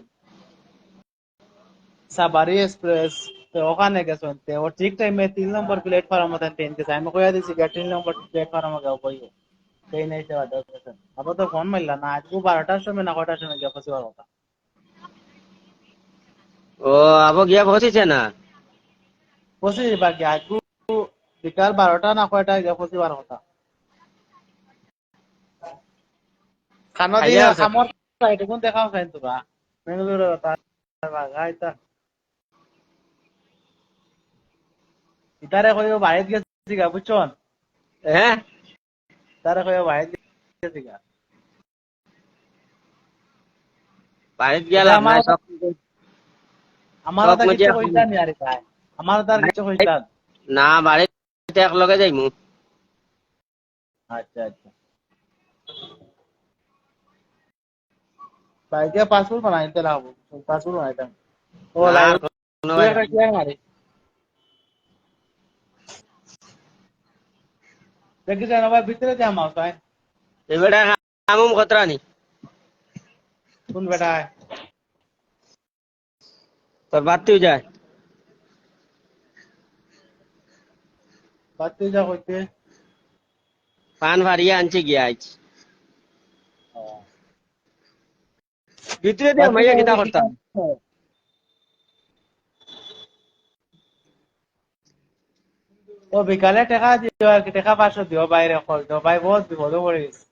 সাবারি এক্সপ্রেস তো ওখানে গেছেন তে ও ঠিক টাইমে 3 নম্বর প্ল্যাটফর্ম মধ্যে ট্রেন গেছে আমি কইয়া দিছি 3 নম্বর প্ল্যাটফর্মে যাও কইও ট্রেন আইতে বাদ গেছেন আবার তো ফোন মারলা না আজকে 12টার সময় না কয়টার সময় গিয়া পৌঁছিবার কথা ও আবো গিয়া পৌঁছিছে না? পৌঁছে বাকি আজকে বিকাল 12টা না কয়টায় গিয়া পৌঁছিবার কথা খানা খাইয়া দিয়া আছে? খামর এটুকুন দেখাও খাইন তোরা বেঙ্গালুরু গাইতা ইতারে কইও বাইরে গেছি গা বুঝছন হ্যাঁ ইতারে কইও বাইরে গেছি গা বাড়িত গিয়া এটা লাভ আমার নাই, সব আমার সব ওটা কিছু মজিয়া খাম। কইতা নি আরে ভাই আমার তার কিছু কইতা না বাড়িতে এক লগে যাইমু। আচ্ছা আচ্ছা বাইকে পাসপোর্ট বানাইতে লাগবো পাসপোর্ট বানাইতাম ও না লাইভ আর কোনো তুই একটা কি মারি দেখি জানো ভাই ভিতরে যা মাও তাই এবারে কামুম খতরানি কোন বেটা তোর বাড়তেও যায়। বাদ তুই যা কইতে পান ভারিয়া আনছে গিয়া আইছি ভিতরে দিয়া বাদ তুই মাইয়া কিতা করতাম। ও বিকালে টাকা দিও আর কি টাকা 500 দিও বাইরে খরচ দিও ভাই বহুত বিপদে পড়ে গেছে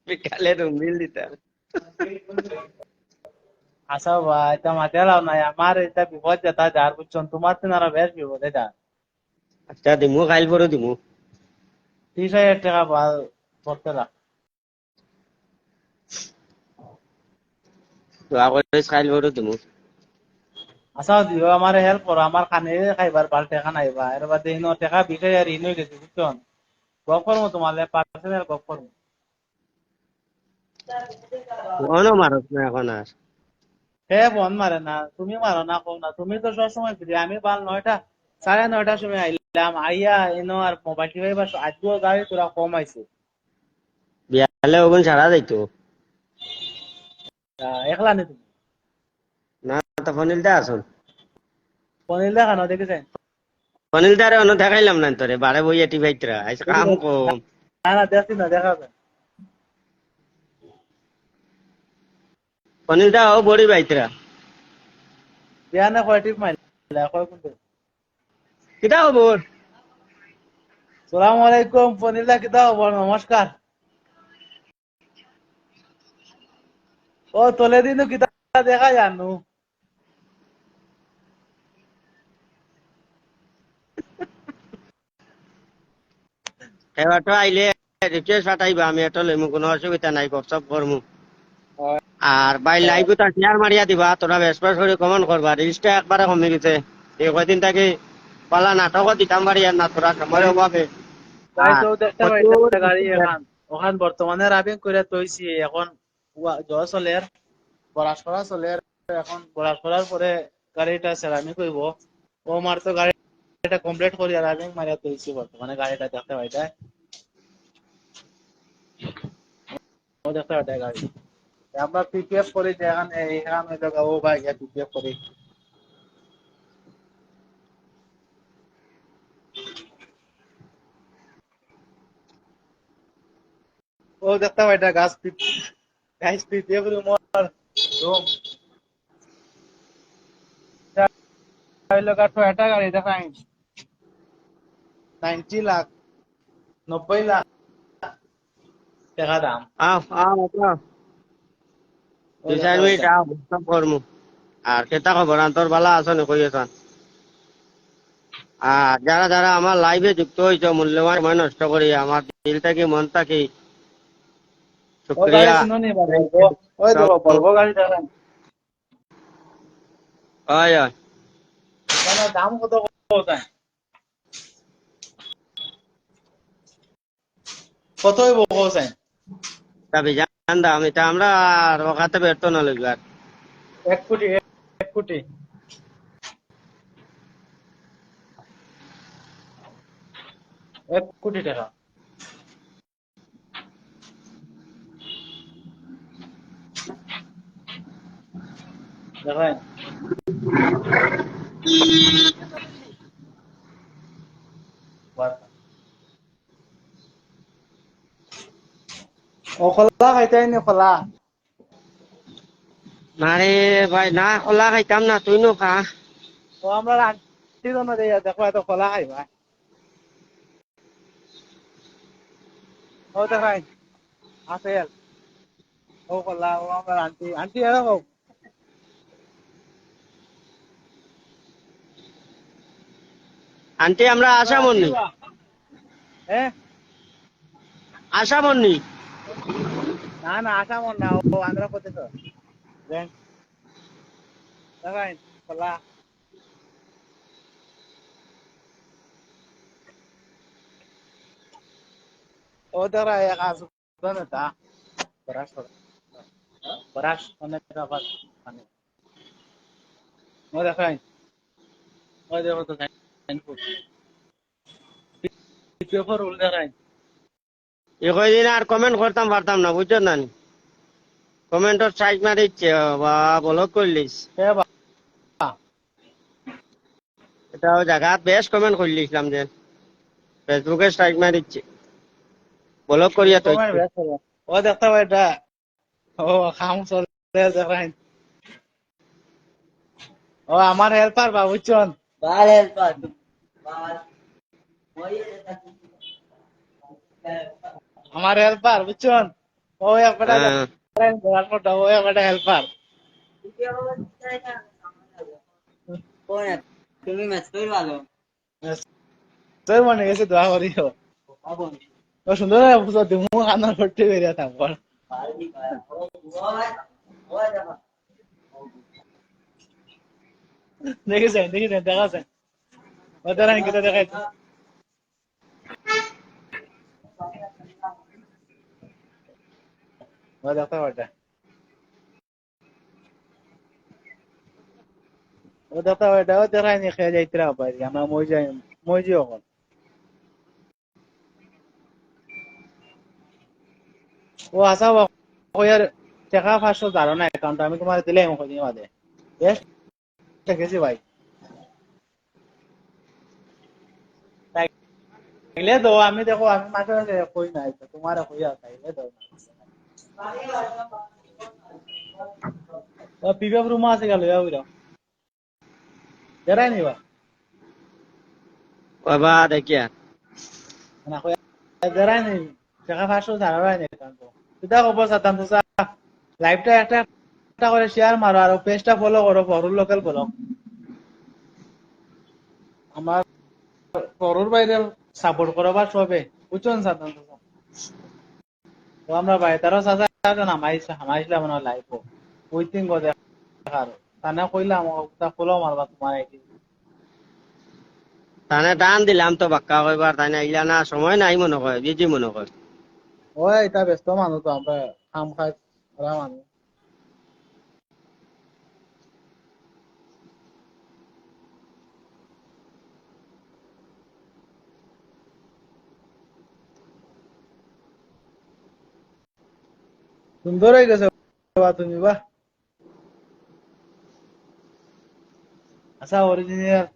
বিকালে রুমিল দিতাম। আচ্ছা ভাই তা মাতে লাও নাই আমার এটা বিপদ যেটা যার বুঝছন তোমার তো না বেশ বিপদে যা আচ্ছা দিমু, কাইল পরে দিমু। 30,000 টাকা ভাল করতে লাগ দোয়া করিস কাইল পরে দিমু। আচ্ছা দিও আমার হেল্প করো আমার খানে খাইবার ভাল টাকা নাইবা এর বাদে ইনো টাকা 20,000 ইনো গেছে বুঝছন গপ করবো তোমালে পার্সোনাল গপ করবো কোনো মারস না এখন আর। হে বন মারে না তুমি মারো না কো না তুমি তো সবসময় ফ্রি আমি বাল 9টা 9:30টার সময় আইলাম আইয়া এনো আর মোবাইল টিপাইবার আজকেও গাড়ি তোরা কম আইছে বিয়ালে ওগুন ছাড়া যাইতো একলা নি তুমি না, তো ফনিলটা আসুন। পনির দেখানো দেখেছেন ফনিলটারে অন্য দেখাইলাম না তোরে, বারে বইয়া টিপাইতরা আইসা কাম কম। না না দেখছি না দেখাবে ফনিলটা ও বড়ি বাইতরা। বিয়ানে কয় টিপ মাইলা কয় কোনতে কিতা খবর? সালামু আলাইকুম পনিরদা কিতা খবর নমস্কার ও তোলে দিনু কিতা দেখা জানু এবার তো আইলে রিকোয়েস্ট পাঠাইবা, আমি এটা লইমু, কোনো অসুবিধা নাই, গপসপ করমু। আর ভাই লাইভও তা শেয়ার মারিয়া দিবা, তোরা বেসপাস করে কমেন্ট করবা। রিলসটা একবারে কমে গেছে এই কয়দিন থেকে, পালা নাটকও দিতাম পারি আর না, তোরা সময়ের অভাবে। তাই আর তো দেখতে পাই প্রচুর গাড়ি এখন ওখান বর্তমানে রাবিং করে তৈছি এখন জয় চলের বরাস করা চলের এখন বরাস করার পরে গাড়িটা সেরামি কইব ও মার তো গাড়িটা কমপ্লিট করি আর রাবিং মারিয়া তৈছি বর্তমানে গাড়িটা দেখতে পাই তাই ও দেখতে পাই গাড়ি আমরা পিপিএফ করি যে এখন এইখান ও ভাই পিপিএফ করি ও দেখতে পাই গাছ গাছ পিপিএফ রুম রুম টয়োটা গাড়ি দেখাই 90 লাখ 90 লাখ টাকা দাম আও আও আও, ও 2-4 দেখতে মিনিট পাই আও, গপসপ করমু। আর কেতা খবর, তোর বালা আছো নি কই আছেন? আর যারা যারা আমার লাইভে যুক্ত হয়েছে, মূল্যবান সময় নষ্ট করি, আমার দিল থেকে মন থেকে ও গাড়ি শুক্রিয়া। শুনো নি বলবো ওই দেখো বলবো গাড়ি দেখান হয় হয়, মানে দাম কত কোথায় কত হইব কোথায় তবে জান আমি তা আমরা রকাতে ব্যর্থ না লইবার। 1 কোটি 1 কোটি 1 কোটি টাকা দেখাই ও খোলা খাইতে নি খোলা না রে ভাই, না খোলা খাইতাম না, তুই নো খা। ও আমরা আন্টি জন্য দেই দেখো এত খোলা খাইবা ও দেখাই আপেল ও খোলা ও আমরা আন্টি আন্টি এরকম আন্টি আমরা আসামনি, হ্যাঁ আসামনি। না না আসাম না ও আন্ধ্রপ্রদেশ দেখাই খোলা ও দেখা এক আসু তা বরাস বরাস অনেক টাকা মানে ও দেখাই ও দেখো তো পেপার উল দেখাই এই কয়দিন আর কমেন্ট করতাম পারতাম না, বুঝছো না? কমেন্টর সাইজ মারিচ্ছে বা ব্লক করলিস। হে বাবা এটা জায়গা বেশ কমেন্ট করলিছিলাম যে ফেসবুকে স্ট্রাইক মারিচ্ছে, ব্লক করিয়া তো। কমেন্ট বেশ করো ও দেখতে পাই এটা ও খাম চলে দেখাই ও আমার হেল্পার বাবুচন বাল হেল্পার আমার হেল্পার বুঝছন ও একটা হ্যাঁ, ও একটা হেল্পার কোন তুমি ম্যাচ করে ভালো তোর মনে গেছে দোয়া করিও ও সুন্দর বুঝো দিমু কান্না করতে বেরিয়ে তারপর দেখেছেন দেখা যায় ওদের কিটা দেখাই ও দেখতে পারটা ও দেখতে পারটা ও দেখাই নি খেয়ে যাইতে পারি আমরা মই যাই এখন ও আসা ওয়ার টাকা 500 দাঁড়ো না অ্যাকাউন্ট আমি তোমার দিলে আমি কদিন বাদে বেশ গেছি ভাই তাইলে তো আমি দেখো আমি মাঝে মাঝে কই নাই তো তোমার কইয়া তাইলে তো ও পিপিএফ রুম আছে গেল ইয়া বুঝা দেরাই নিবা বাবা দেখিয়া না কইয়া দেরাই নি টাকা 500 দাঁড়াই নি অ্যাকাউন্ট তো দেখো বস আতাম তো লাইভটা একটা একটা করে শেয়ার মারো আর পেজটা ফলো করো ফরুল লোকাল ব্লগ। আমার ফরুর বাইরে সাপোর্ট করো বা সবে বুঝছেন সাধারণ তো আমরা ভাই তারও সাজা হামাইছিলাম না লাইফ উইথিং গো দেখার তানা কইলাম তা ফলো মারবা তোমার আইডি তানে টান দিলাম তো বাক্কা কইবার তাই না ইলা না সময় নাই মনে হয় বিজি মনে হয়। ওই এটা ব্যস্ত মানুষ তো আমরা খাম খাই ওরা মানুষ সুন্দর হয়ে গেছে বা তুমি বা আচ্ছা অরিজিনাল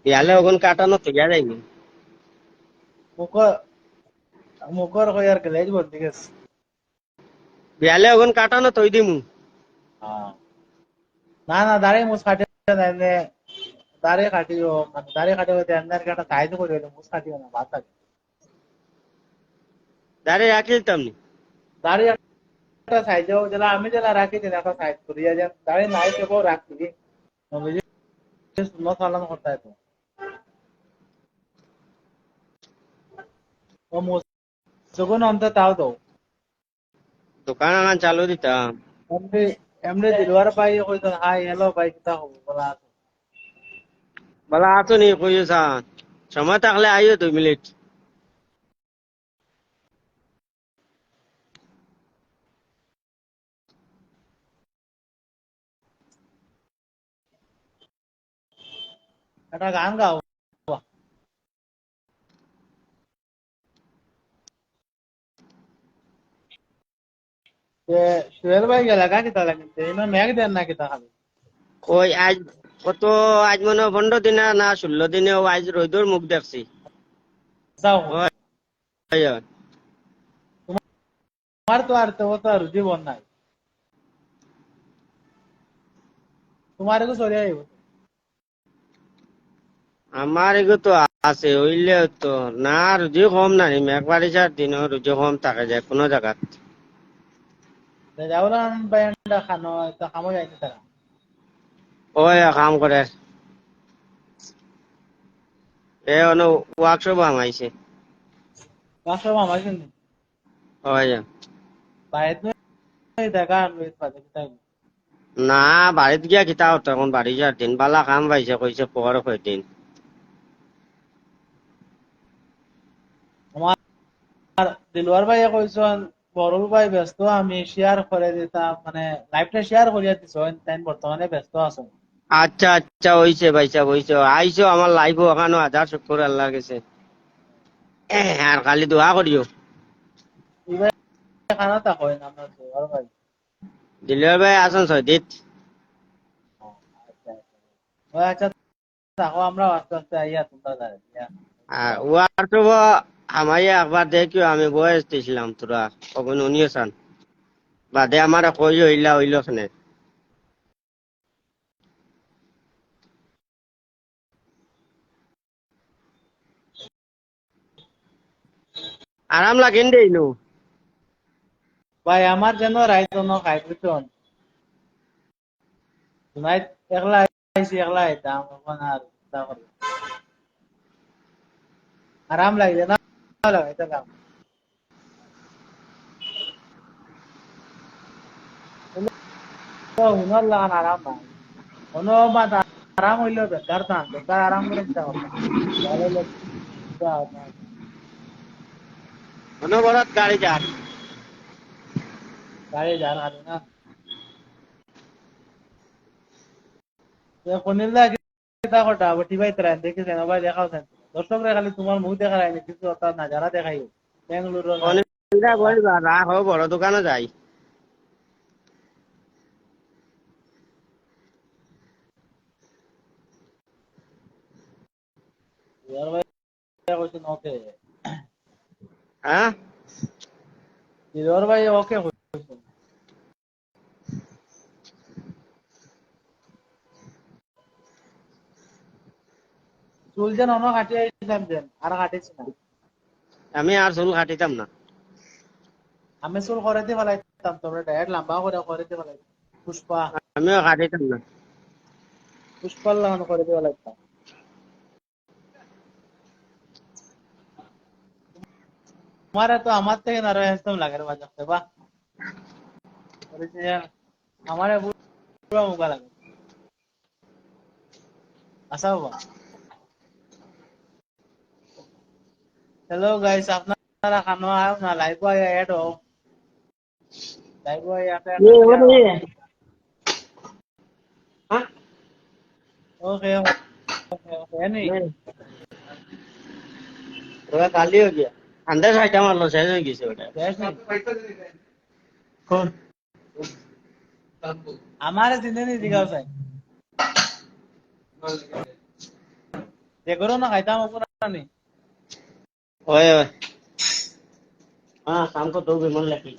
ইয়ালে ওগুন কাটানো তো যা যাইনি মুখর মুখর কই আর গ্লেজ বলতে গেছে বিয়ালে ওগুন কাটানো তৈ দিমু। হ্যাঁ না না দাঁড়িয়ে মুছ কাটে না এনে দাঁড়িয়ে কাটিও মানে দাঁড়িয়ে কাটিও এনার কাটা সাইজ করে দিলে মুছ কাটিও না বাদ থাকে দাঁড়িয়ে রাখিল তেমনি দাঁড়িয়ে একটা সাইজেও যেটা আমি যেটা রাখি দিন একটা সাইজ করিয়া যান দাঁড়িয়ে নাই সেও রাখছি শূন্য চালান করতে হয় তো ও মুছ যখন অন্তত তাও তো দোকান আনান চালু দিতাম। এমনি এমনি দিলওয়ার পাই কইতো হাই হ্যালো ভাই কিতা হবো বলা আছে বলা আছো নি কইছা সময় থাকলে আইও 2 মিনিট। একটা গান গাও যে সুহেল ভাই গেলা গা কিতা লাগিতে ইনো মেঘ দেন না কিতা খালি ওই আজ কত আজ মনে হয় 15 দিন না 16 দিনে আজ রোদর মুখ দেখছি। যাও ওই ওই, ওই। তোমার তো আর তো আর জীবন নাই তোমার তো চলে আইব আমার এগো তো আছে হইলে তো না রুজি কম নাই মেঘ বারিশার দিনও রুজি কম থাকে যায় কোনো জায়গাত। যাওলাম বাইন্ডা খানো তো খামো যাইতে তারা ওই কাম করে এ অন ওয়ার্কশপ আমাইছে। বাসা আমার কিন্তু ওই বাইরে দেখা আনবে পাতে কিতাই না বাড়িত গিয়া খিতা হতো এখন বারিশার দিন বালা কাম পাইছে কইছে পর দিন। আমার দিলওয়ার ভাই কইছেন বড়ুল ভাই ব্যস্ত আমি শেয়ার করে দিতাম মানে লাইভটা শেয়ার করিয়া দিছো তাই বর্তমানে ব্যস্ত আছো আচ্ছা আচ্ছা হইছে ভাইসা হইছে আইসো আমার লাইফ ওখানো হাজার শুক্র আল্লাহ গেছে আর খালি দোয়া করিও। ইবে খানা তা হয় না আপনার দিলওয়ার ভাই দিলের ভাই আসুন সৈদিত আচ্ছা আচ্ছা আচ্ছা থাকো আমরা আস্তে আস্তে আইয়া তোমরা যাই আর ওয়ার্কশপ আমায় একবার দেখিও আমি বয়স দিছিলাম তোরা কখন উনিও চান বাদে আমার কই হইলা হইল খানে আরাম লাগেন দে ইনু ভাই আমার যেন রাইত ন খাই বুঝছেন নাইট একলা আইছি একলা আইতাম এখন আর চিন্তা করি আরাম লাগবে না লাগাইতে কাম হুনর লাগান আরাম নাই কোনো মাত আরাম হইলো বেকার টান বেকার আরাম করে চিন্তা করতাম তাহলে লোক চিন্তা হয় না। অনবরত গাড়ি যান গাড়ি যান খালি না কোনিল দা চিন্তা করতা বটি ভাই তারা দেখেছেন ভাই দেখাও দর্শকরা খালি তোমার মুখ দেখা যায়নি কিছু অর্থাৎ নাজারা দেখাইও বেঙ্গালুরুর অনেক বলবা রাহ বড় দোকানে যাই ওকে হ্যাঁ দিলওয়ার ভাই ওকে কইছেন চুল যেন অন্য কাটিয়ে আইছিলাম যেন আর কাটিছি না আমি আর চুল কাটিতাম না আমি চুল করে দিয়ে ফেলাইতাম, তোমরা ডাইরেক্ট লম্বা করে দিয়ে ফেলাইতাম। পুষ্পা আমিও কাটিতাম না। পুষ্পার লাগানো করে দিয়ে ফেলাইতাম। তোমার তো আমার থেকে আরো হ্যান্ডসাম লাগে রে বাজাতে, বাহ। আমার পুরো মুখা লাগে। আচ্ছা বাবা, হ্যালো গাইস, আপনারা খানো আয় না, লাইভ আয় এড হও, লাইভ আয় একটা একটা শেয়ার হও। ওকে ওকে ওকে, এনি ওরা কালি হয়ে গিয়া আন্দাজ খাইতে মারলো, শেষ হয়ে গেছে ওটা। শেষ নেই। কোন আমার জিন্দে জিগাও চাই যে করো না খাইতাম ওপর নি। ওই ওই হ্যাঁ, शाम को 2 विमान लेके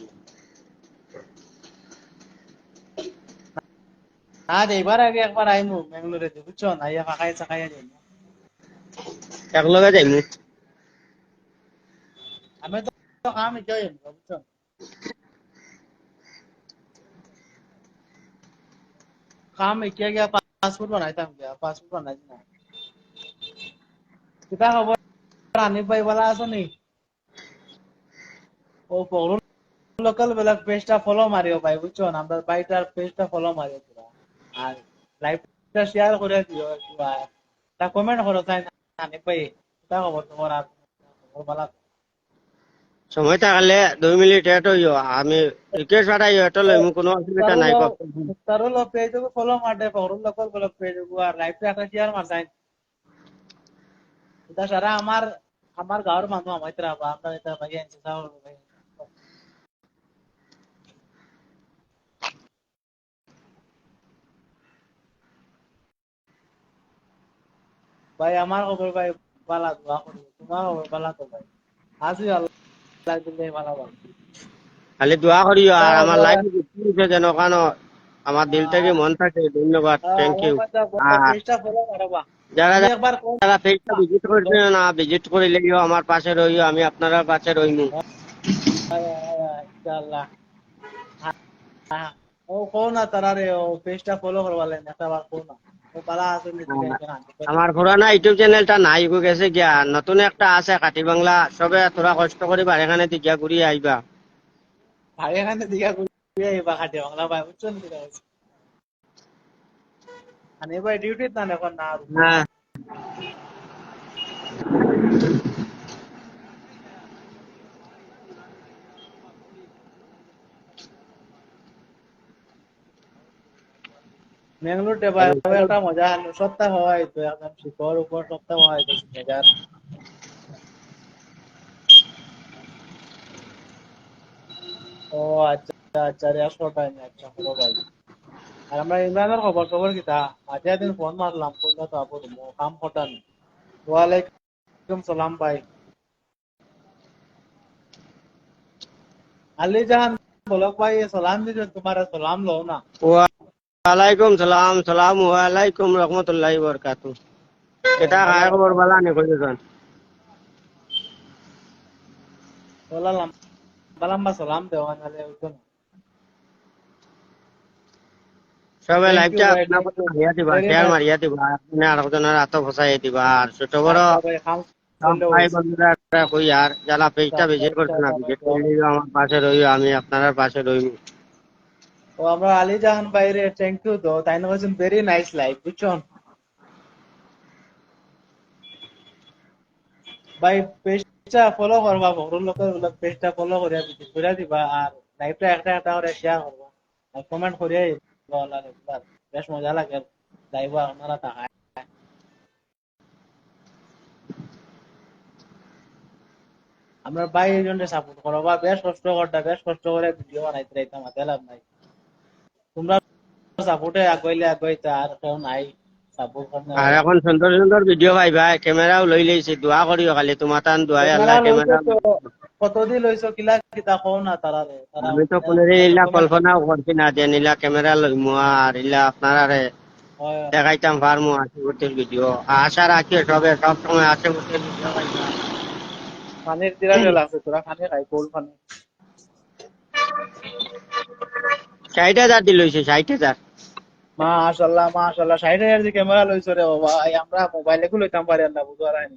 আজ এইবার আগে একবার আইমু বেঙ্গালুরে, বুঝছো না, ইয়া ফাঁকাই চাকাই যাই। এক লগে যাইমু। আমি তো কাম যাই, বুঝছো, কাম কিয়া গিয়া পাসপোর্ট বানাইতাম, গিয়া পাসপোর্ট বানাইছি না। কিতা খবর আনি পাই বলা আছো নি? ও পৌর লোকাল বেলাক পেজটা ফলো মারিও ভাই, বুঝছো না, আমরা বাইটার পেজটা ফলো মারিও পুরা, আর লাইভটা শেয়ার করে দিও একটু, আর তা কমেন্ট করো তাই না আনি পাই। কিতা খবর তোমার, আর খবর বলা। সময় থাকলে 2 মিনিট এট হইও, আমি রিকোয়েস্ট পাঠাইও, এটা লইমু, কোনো অসুবিধা নাই। তারও পেজ ফলো মারতে পৌর লোকাল বেলাক পেজ, আর লাইভটা একটা শেয়ার মারতাই। এটা সারা আমার আমার গাঁৱৰ মানুহ আমার ইতরা বা আমরা এটা ভাই আনছে যাও ভাই। ভাই আমার খবর ভাই বালা, দোয়া করি তোমার খবর বালা তো ভাই, আজি আল্লাহ দিলে বালা ভাই। খালি দোয়া করিও, আর আমার লাইফ যেন কেন আমার দিল থেকে মন থাকে। ধন্যবাদ, থ্যাংক ইউ। আর পেজটা ফলো মারবা, যারা তুমি একবার কোন যারা পেজটা ভিজিট করছে না, ভিজিট করে লেগেও আমার পাশে রইও, আমি আপনার পাশে রইমু। ইনশাআল্লাহ। হ্যাঁ, ও কোন না তারারে ও পেজটা ফলো করবা লাগে, একটা বার কোন না ও বালা আছে নি, টেনশন আনতে পারি। আমার পুরানা ইউটিউব চ্যানেলটা নাই গো, গেছে গিয়া, নতুন একটা আছে কাটি বাংলা, সবে তোরা কষ্ট করে এখানে দিকে ঘুরিয়ে আইবা। ভাই এখানে দিঘা ঘুরে বা খাটে বাংলা ভাই, বুঝছো নি দিঘা হইছে। আর এবার ডিউটি না এখন না আর। হ্যাঁ, ম্যাঙ্গালোর ভাই একটা মজা হলো, সপ্তাহ হয় তো একদম শিখর উপর সপ্তাহ হয় তো মজার। ও আচ্ছা আচ্ছা রে, আসো টাইম, আচ্ছা হলো ভাই। আর আমরা ইমরানের খবর খবর কিতা, আজ দিন ফোন মারলাম কইলা তো আপু কাম হটান। ওয়ালাইকুম সালাম ভাই। আলী জাহান বলক ভাই সালাম দিছো, তোমার সালাম লো না। ওয়ালাইকুম সালাম, সালাম আলাইকুম রহমতুল্লাহি বরকাতু। এটা খায় খবর বালা নে কইছেন? বললাম বালাম্বা সালাম দেওয়া নালে হইতো না। সবাই থ্যাংক ইউ লাইভটা ভাই, আপনার থ্যাংক কথা ইউ মারিয়া দিবা, ভেরি শেয়ার মাচ। মারিয়া দিবা, আপনি আর একজনের হাত ফসাই দিবা। আর ছোট বড় আচ্ছা ভাই, কাম করলে ভাই হইছে। বন্ধুরা কই, আর যারা পেজটা ভিজিট করছে না, ভিজিট করলেও আমার পাশে রইও, আমি আপনার পাশে রইব। ও আমরা আলী জাহান ভাইরে থ্যাংক ইউ তো, তাই না বলছেন ভেরি নাইস লাইভ, বুঝছো ভাই। পেজটা ফলো করবা, বড় লোকের পেজটা ফলো করিয়া ভিজিট করিয়া দিবা, আর লাইভটা একটা একটা করে শেয়ার করবা, আর কমেন্ট করিয়া দিবা, রেগুলার বেশ মজা লাগে লাইভ আপনারা তাকায়। আমরা ভাই এই জন্য সাপোর্ট করো বা, বেশ কষ্ট করতা, বেশ কষ্ট করে ভিডিও বানাইতে রাইতাম, হাতে লাভ নাই। তোমরা সাপোর্টে আগাইলে আগাইতে, আর কেউ নাই সাপোর্ট করতে। আর এখন সুন্দর সুন্দর ভিডিও পাইবা, ক্যামেরাও লই লইছি, দোয়া করিও খালি, তোমার তান দোয়াই আল্লাহ ক্যামেরা লইছো ক্যামেরা। তো, কতদিন লইছো কিলা কিতা কও না তারারে, তারা আমি তো কোনের ইলা কল্পনাও করছি না যে নিলা ক্যামেরা লইমু আর ইলা আপনারা দেখাইতাম পারমু আশি ফুটের ভিডিও। আশা রাখি সবে সব সময় আশি ফুটের ভিডিও পাইবা। পানির দিরা জল আছে, তোরা খানি খাই কোল পানি। ষাট 60,000 দিল, 60,000। মাশাআল্লাহ মাশাআল্লাহ, 60,000 দিয়ে ক্যামেরা লইছো রে বাবা, আমরা মোবাইলে গুলো লইতাম পারি না, বুঝো আর আইনি।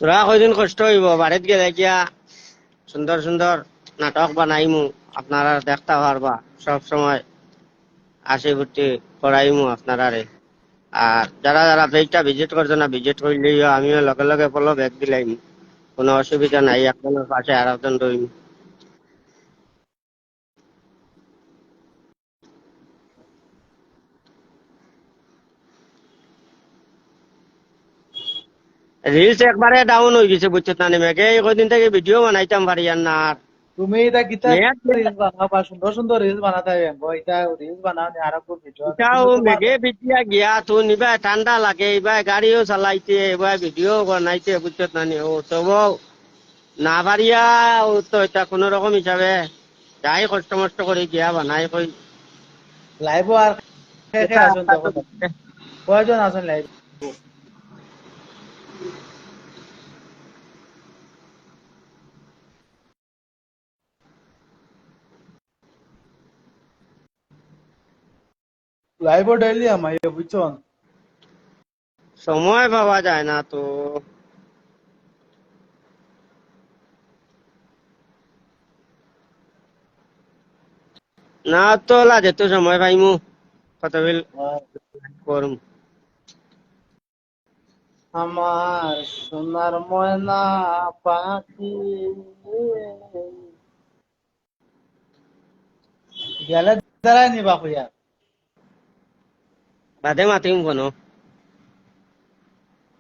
তোরা কয়দিন কষ্ট হইব, বাড়িত গেলে গিয়া সুন্দর সুন্দর নাটক বানাইমু, আপনারা দেখতে পারবা। সব সময় হাসি ফুর্তি করাইমু আপনারারে। আর যারা যারা পেজটা ভিজিট করছো না, ভিজিট করলেই আমিও লগে লগে ফলো ব্যাক দিলাইম, কোনো অসুবিধা নাই। একজনের পাশে আর একজন রইম। রিলস একবারে ডাউন হয়ে গেছে, বুঝছো না? মেঘে এই কদিন থেকে ভিডিও বানাইতাম পারি আর না। আর তুমি এটা কিতা মেঘ রিলস বানাবা, সুন্দর সুন্দর রিলস বানাতে হবে গো, এটা রিলস বানাও নি আর একটু ভিডিও আছে এটাও তুমি তোমার। মেঘে ভিজিয়া গিয়া তো নিবা, ঠান্ডা লাগে, এবার গাড়িও চালাইতে, এবার ভিডিও বানাইতে, বুঝছো না? ও তব না পারিয়া, ও তো এটা কোন রকম হিসাবে যাই কষ্ট মষ্ট করে গিয়া বানাই কই। লাইভ আর কে কে আছেন দেখো তো, কয়জন আছেন লাইভ? লাইভ ডেইলি আমায় বুঝছো। সময় পাওয়া যায় না তো। না তো লাজে তো সময় পাইমু, কত বিল করুম। আমার সোনার ময়না পাখি গেলে দাঁড়ায় নিবা খুঁয়া, বাদে মাতিম কোনো।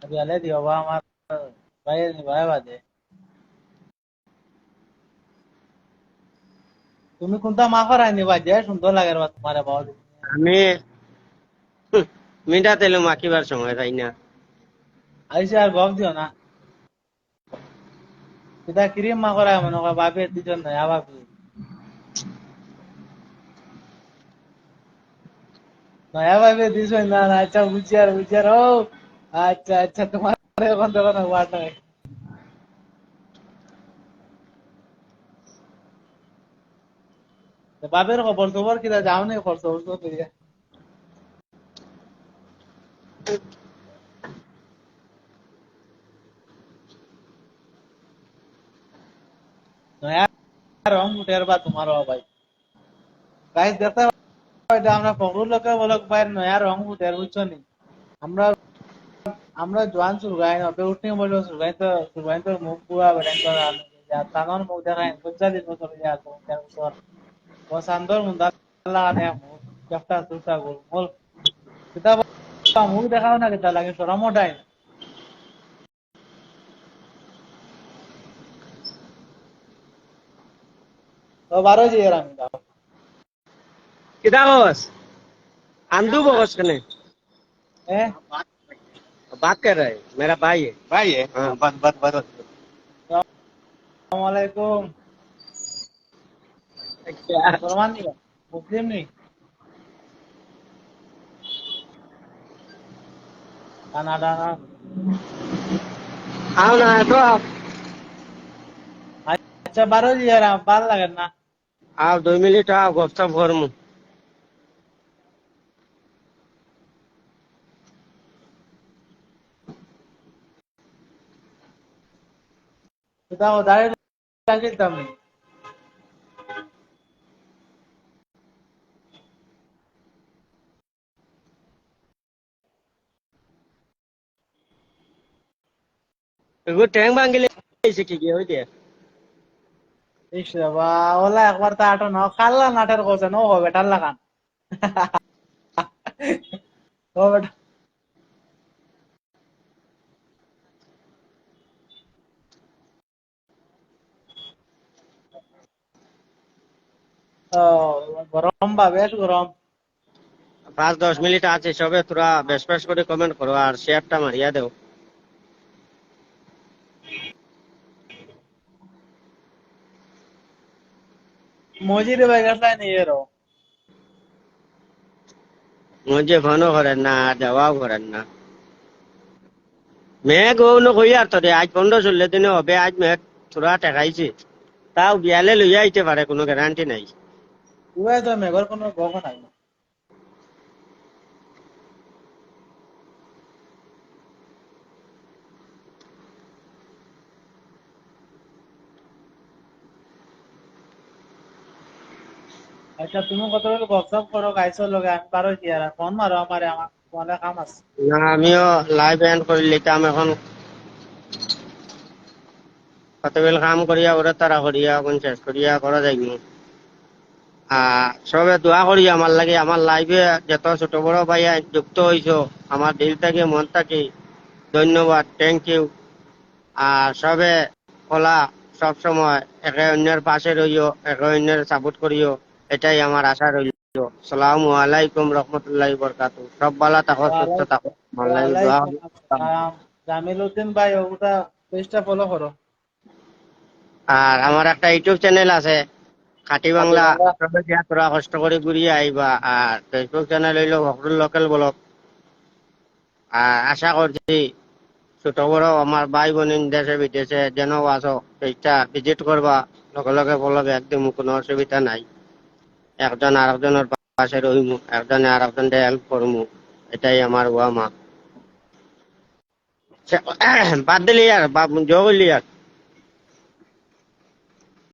গেলে দিও বা আমার ভাই নিবা বাদে। তুমি কোনটা মা করাই নিবা যে সুন্দর লাগে রে তোমার বাবা। আমি মিঠা তেল মাখিবার সময় পাই না। আইসে আর গপ দিও না, সেটা ক্রিম মা করায় মনে কর বাপের দুজন নয়া বাপি, নয়া বাপে দিছ না না। আচ্ছা বুঝিয়ার বুঝিয়ার ও, আচ্ছা আচ্ছা তোমার এখন তখন ওয়াট নাই। বাপের খবর খবর কিনা যাও নি খরচ খরচ করিয়া, নয়া রং উঠের বা তোমার ভাই। গাইস দেখতে পাও, এটা আমরা ফখরুল লোকের বলক ভাইয়ের নয়া রং উঠের, বুঝছো নি? আমরা আমরা জোয়ান সুরগাই নবে উঠনি বলবো, সুরগাই তো সুরগাই তো মুখ পুয়া বেটাই তো তানোর মুখ দেখায় 45 বছর যা 4 বছর ও সান্দর মুন্দা লাগানে মুখ একটা সুতা গোল মোল কিতাব মুখ দেখাও না কিতা লাগে শরম ওঠায় না। তো বারো যে এর আমি দাও কিতা কস? आंदू बगस कने হ্যাঁ। बात कर रहा है, मेरा भाई है। भाई है। हाँ। बस আসসালামু আলাইকুম। क्या? মুসলমান নি মুসলিম নি কানাডা না? आओ ना तो आप। আচ্ছা বারো যে এর ভাল লাগে না। आप 2 मिनट आओ, गपशप करमु। কিতাব দাঁড়িয়ে লাগিতাম নি। एगो टैंक बांगे ले ऐसे की गया हो दिया। ইস বাবা, ওলা একবার তা আটো না কাল্লা নাটের কোসে নো হবে টাল্লা খান। ও বেটা, ও, গরম বা বেশ গরম। 5-10 মিনিট আছে সবে, তোরা বেশ বেশ করে কমেন্ট করো আর শেয়ারটা মারিয়া দেও। মজিরে ভাই গেছলাই নি এরো। মধ্যে ফোনও করেন না, দেওয়াও করেন না। মেঘ ও নকই আর তোরে আজ 15-16 দিনে হবে, আজ মেঘ তোরা টেকাইছে, তাও বিয়ালে লইয়া আইতে পারে, কোনো গ্যারান্টি নাই। উড়াই তো মেঘর কোনো গহ নাই। আচ্ছা তুমি কত বলে গপসপ করো গাইছো লগে, আমি পারো কি আর ফোন মারো আমারে, আমার ফোনে কাম আছে। না আমিও লাইভ এন্ড করে লিতাম এখন, কতবেল কাম করিয়া ওরা তারা করিয়া এখন শেষ করিয়া করা যাইব। সবে দোয়া করি আমার লাগে, আমার লাইভে যত ছোট বড় ভাই যুক্ত হইছো, আমার দিল থেকে মন থেকে ধন্যবাদ, থ্যাংক ইউ। আর সবে কলা সব সময় একে অন্যের পাশে রইও, একে অন্যের সাপোর্ট করিও, এটাই আমার আশা রইল। সালামু আলাইকুম রহমতুল্লাহি বরকাতু। সব ভালো থাকো, সুস্থ থাকো, আমার লাগে দোয়া ওয়ালাইকুম করিও। আসসালাম। জামিল উদ্দিন ভাই ওটা পেজটা ফলো করো। আর আমার একটা ইউটিউব চ্যানেল আছে, খাঁটি বাংলা, বাংলা সবে দিয়া তোরা কষ্ট করে ঘুরিয়ে আইবা। আর ফেসবুক চ্যানেল হইলো হকরুল লোকাল ব্লগ। আর আশা করছি ছোট বড় আমার ভাই বোন দেশে বিদেশে যেন আছো, সেইটা ভিজিট করবা, লগে লগে বলবে, একদম কোনো অসুবিধা নাই। একজন আর একজনের পাশে রইমু, একজনে আর একজনকে হেল্প করমু, এটাই আমার ওয়া মা। বাদ দিলি আর, জয় করলি আর।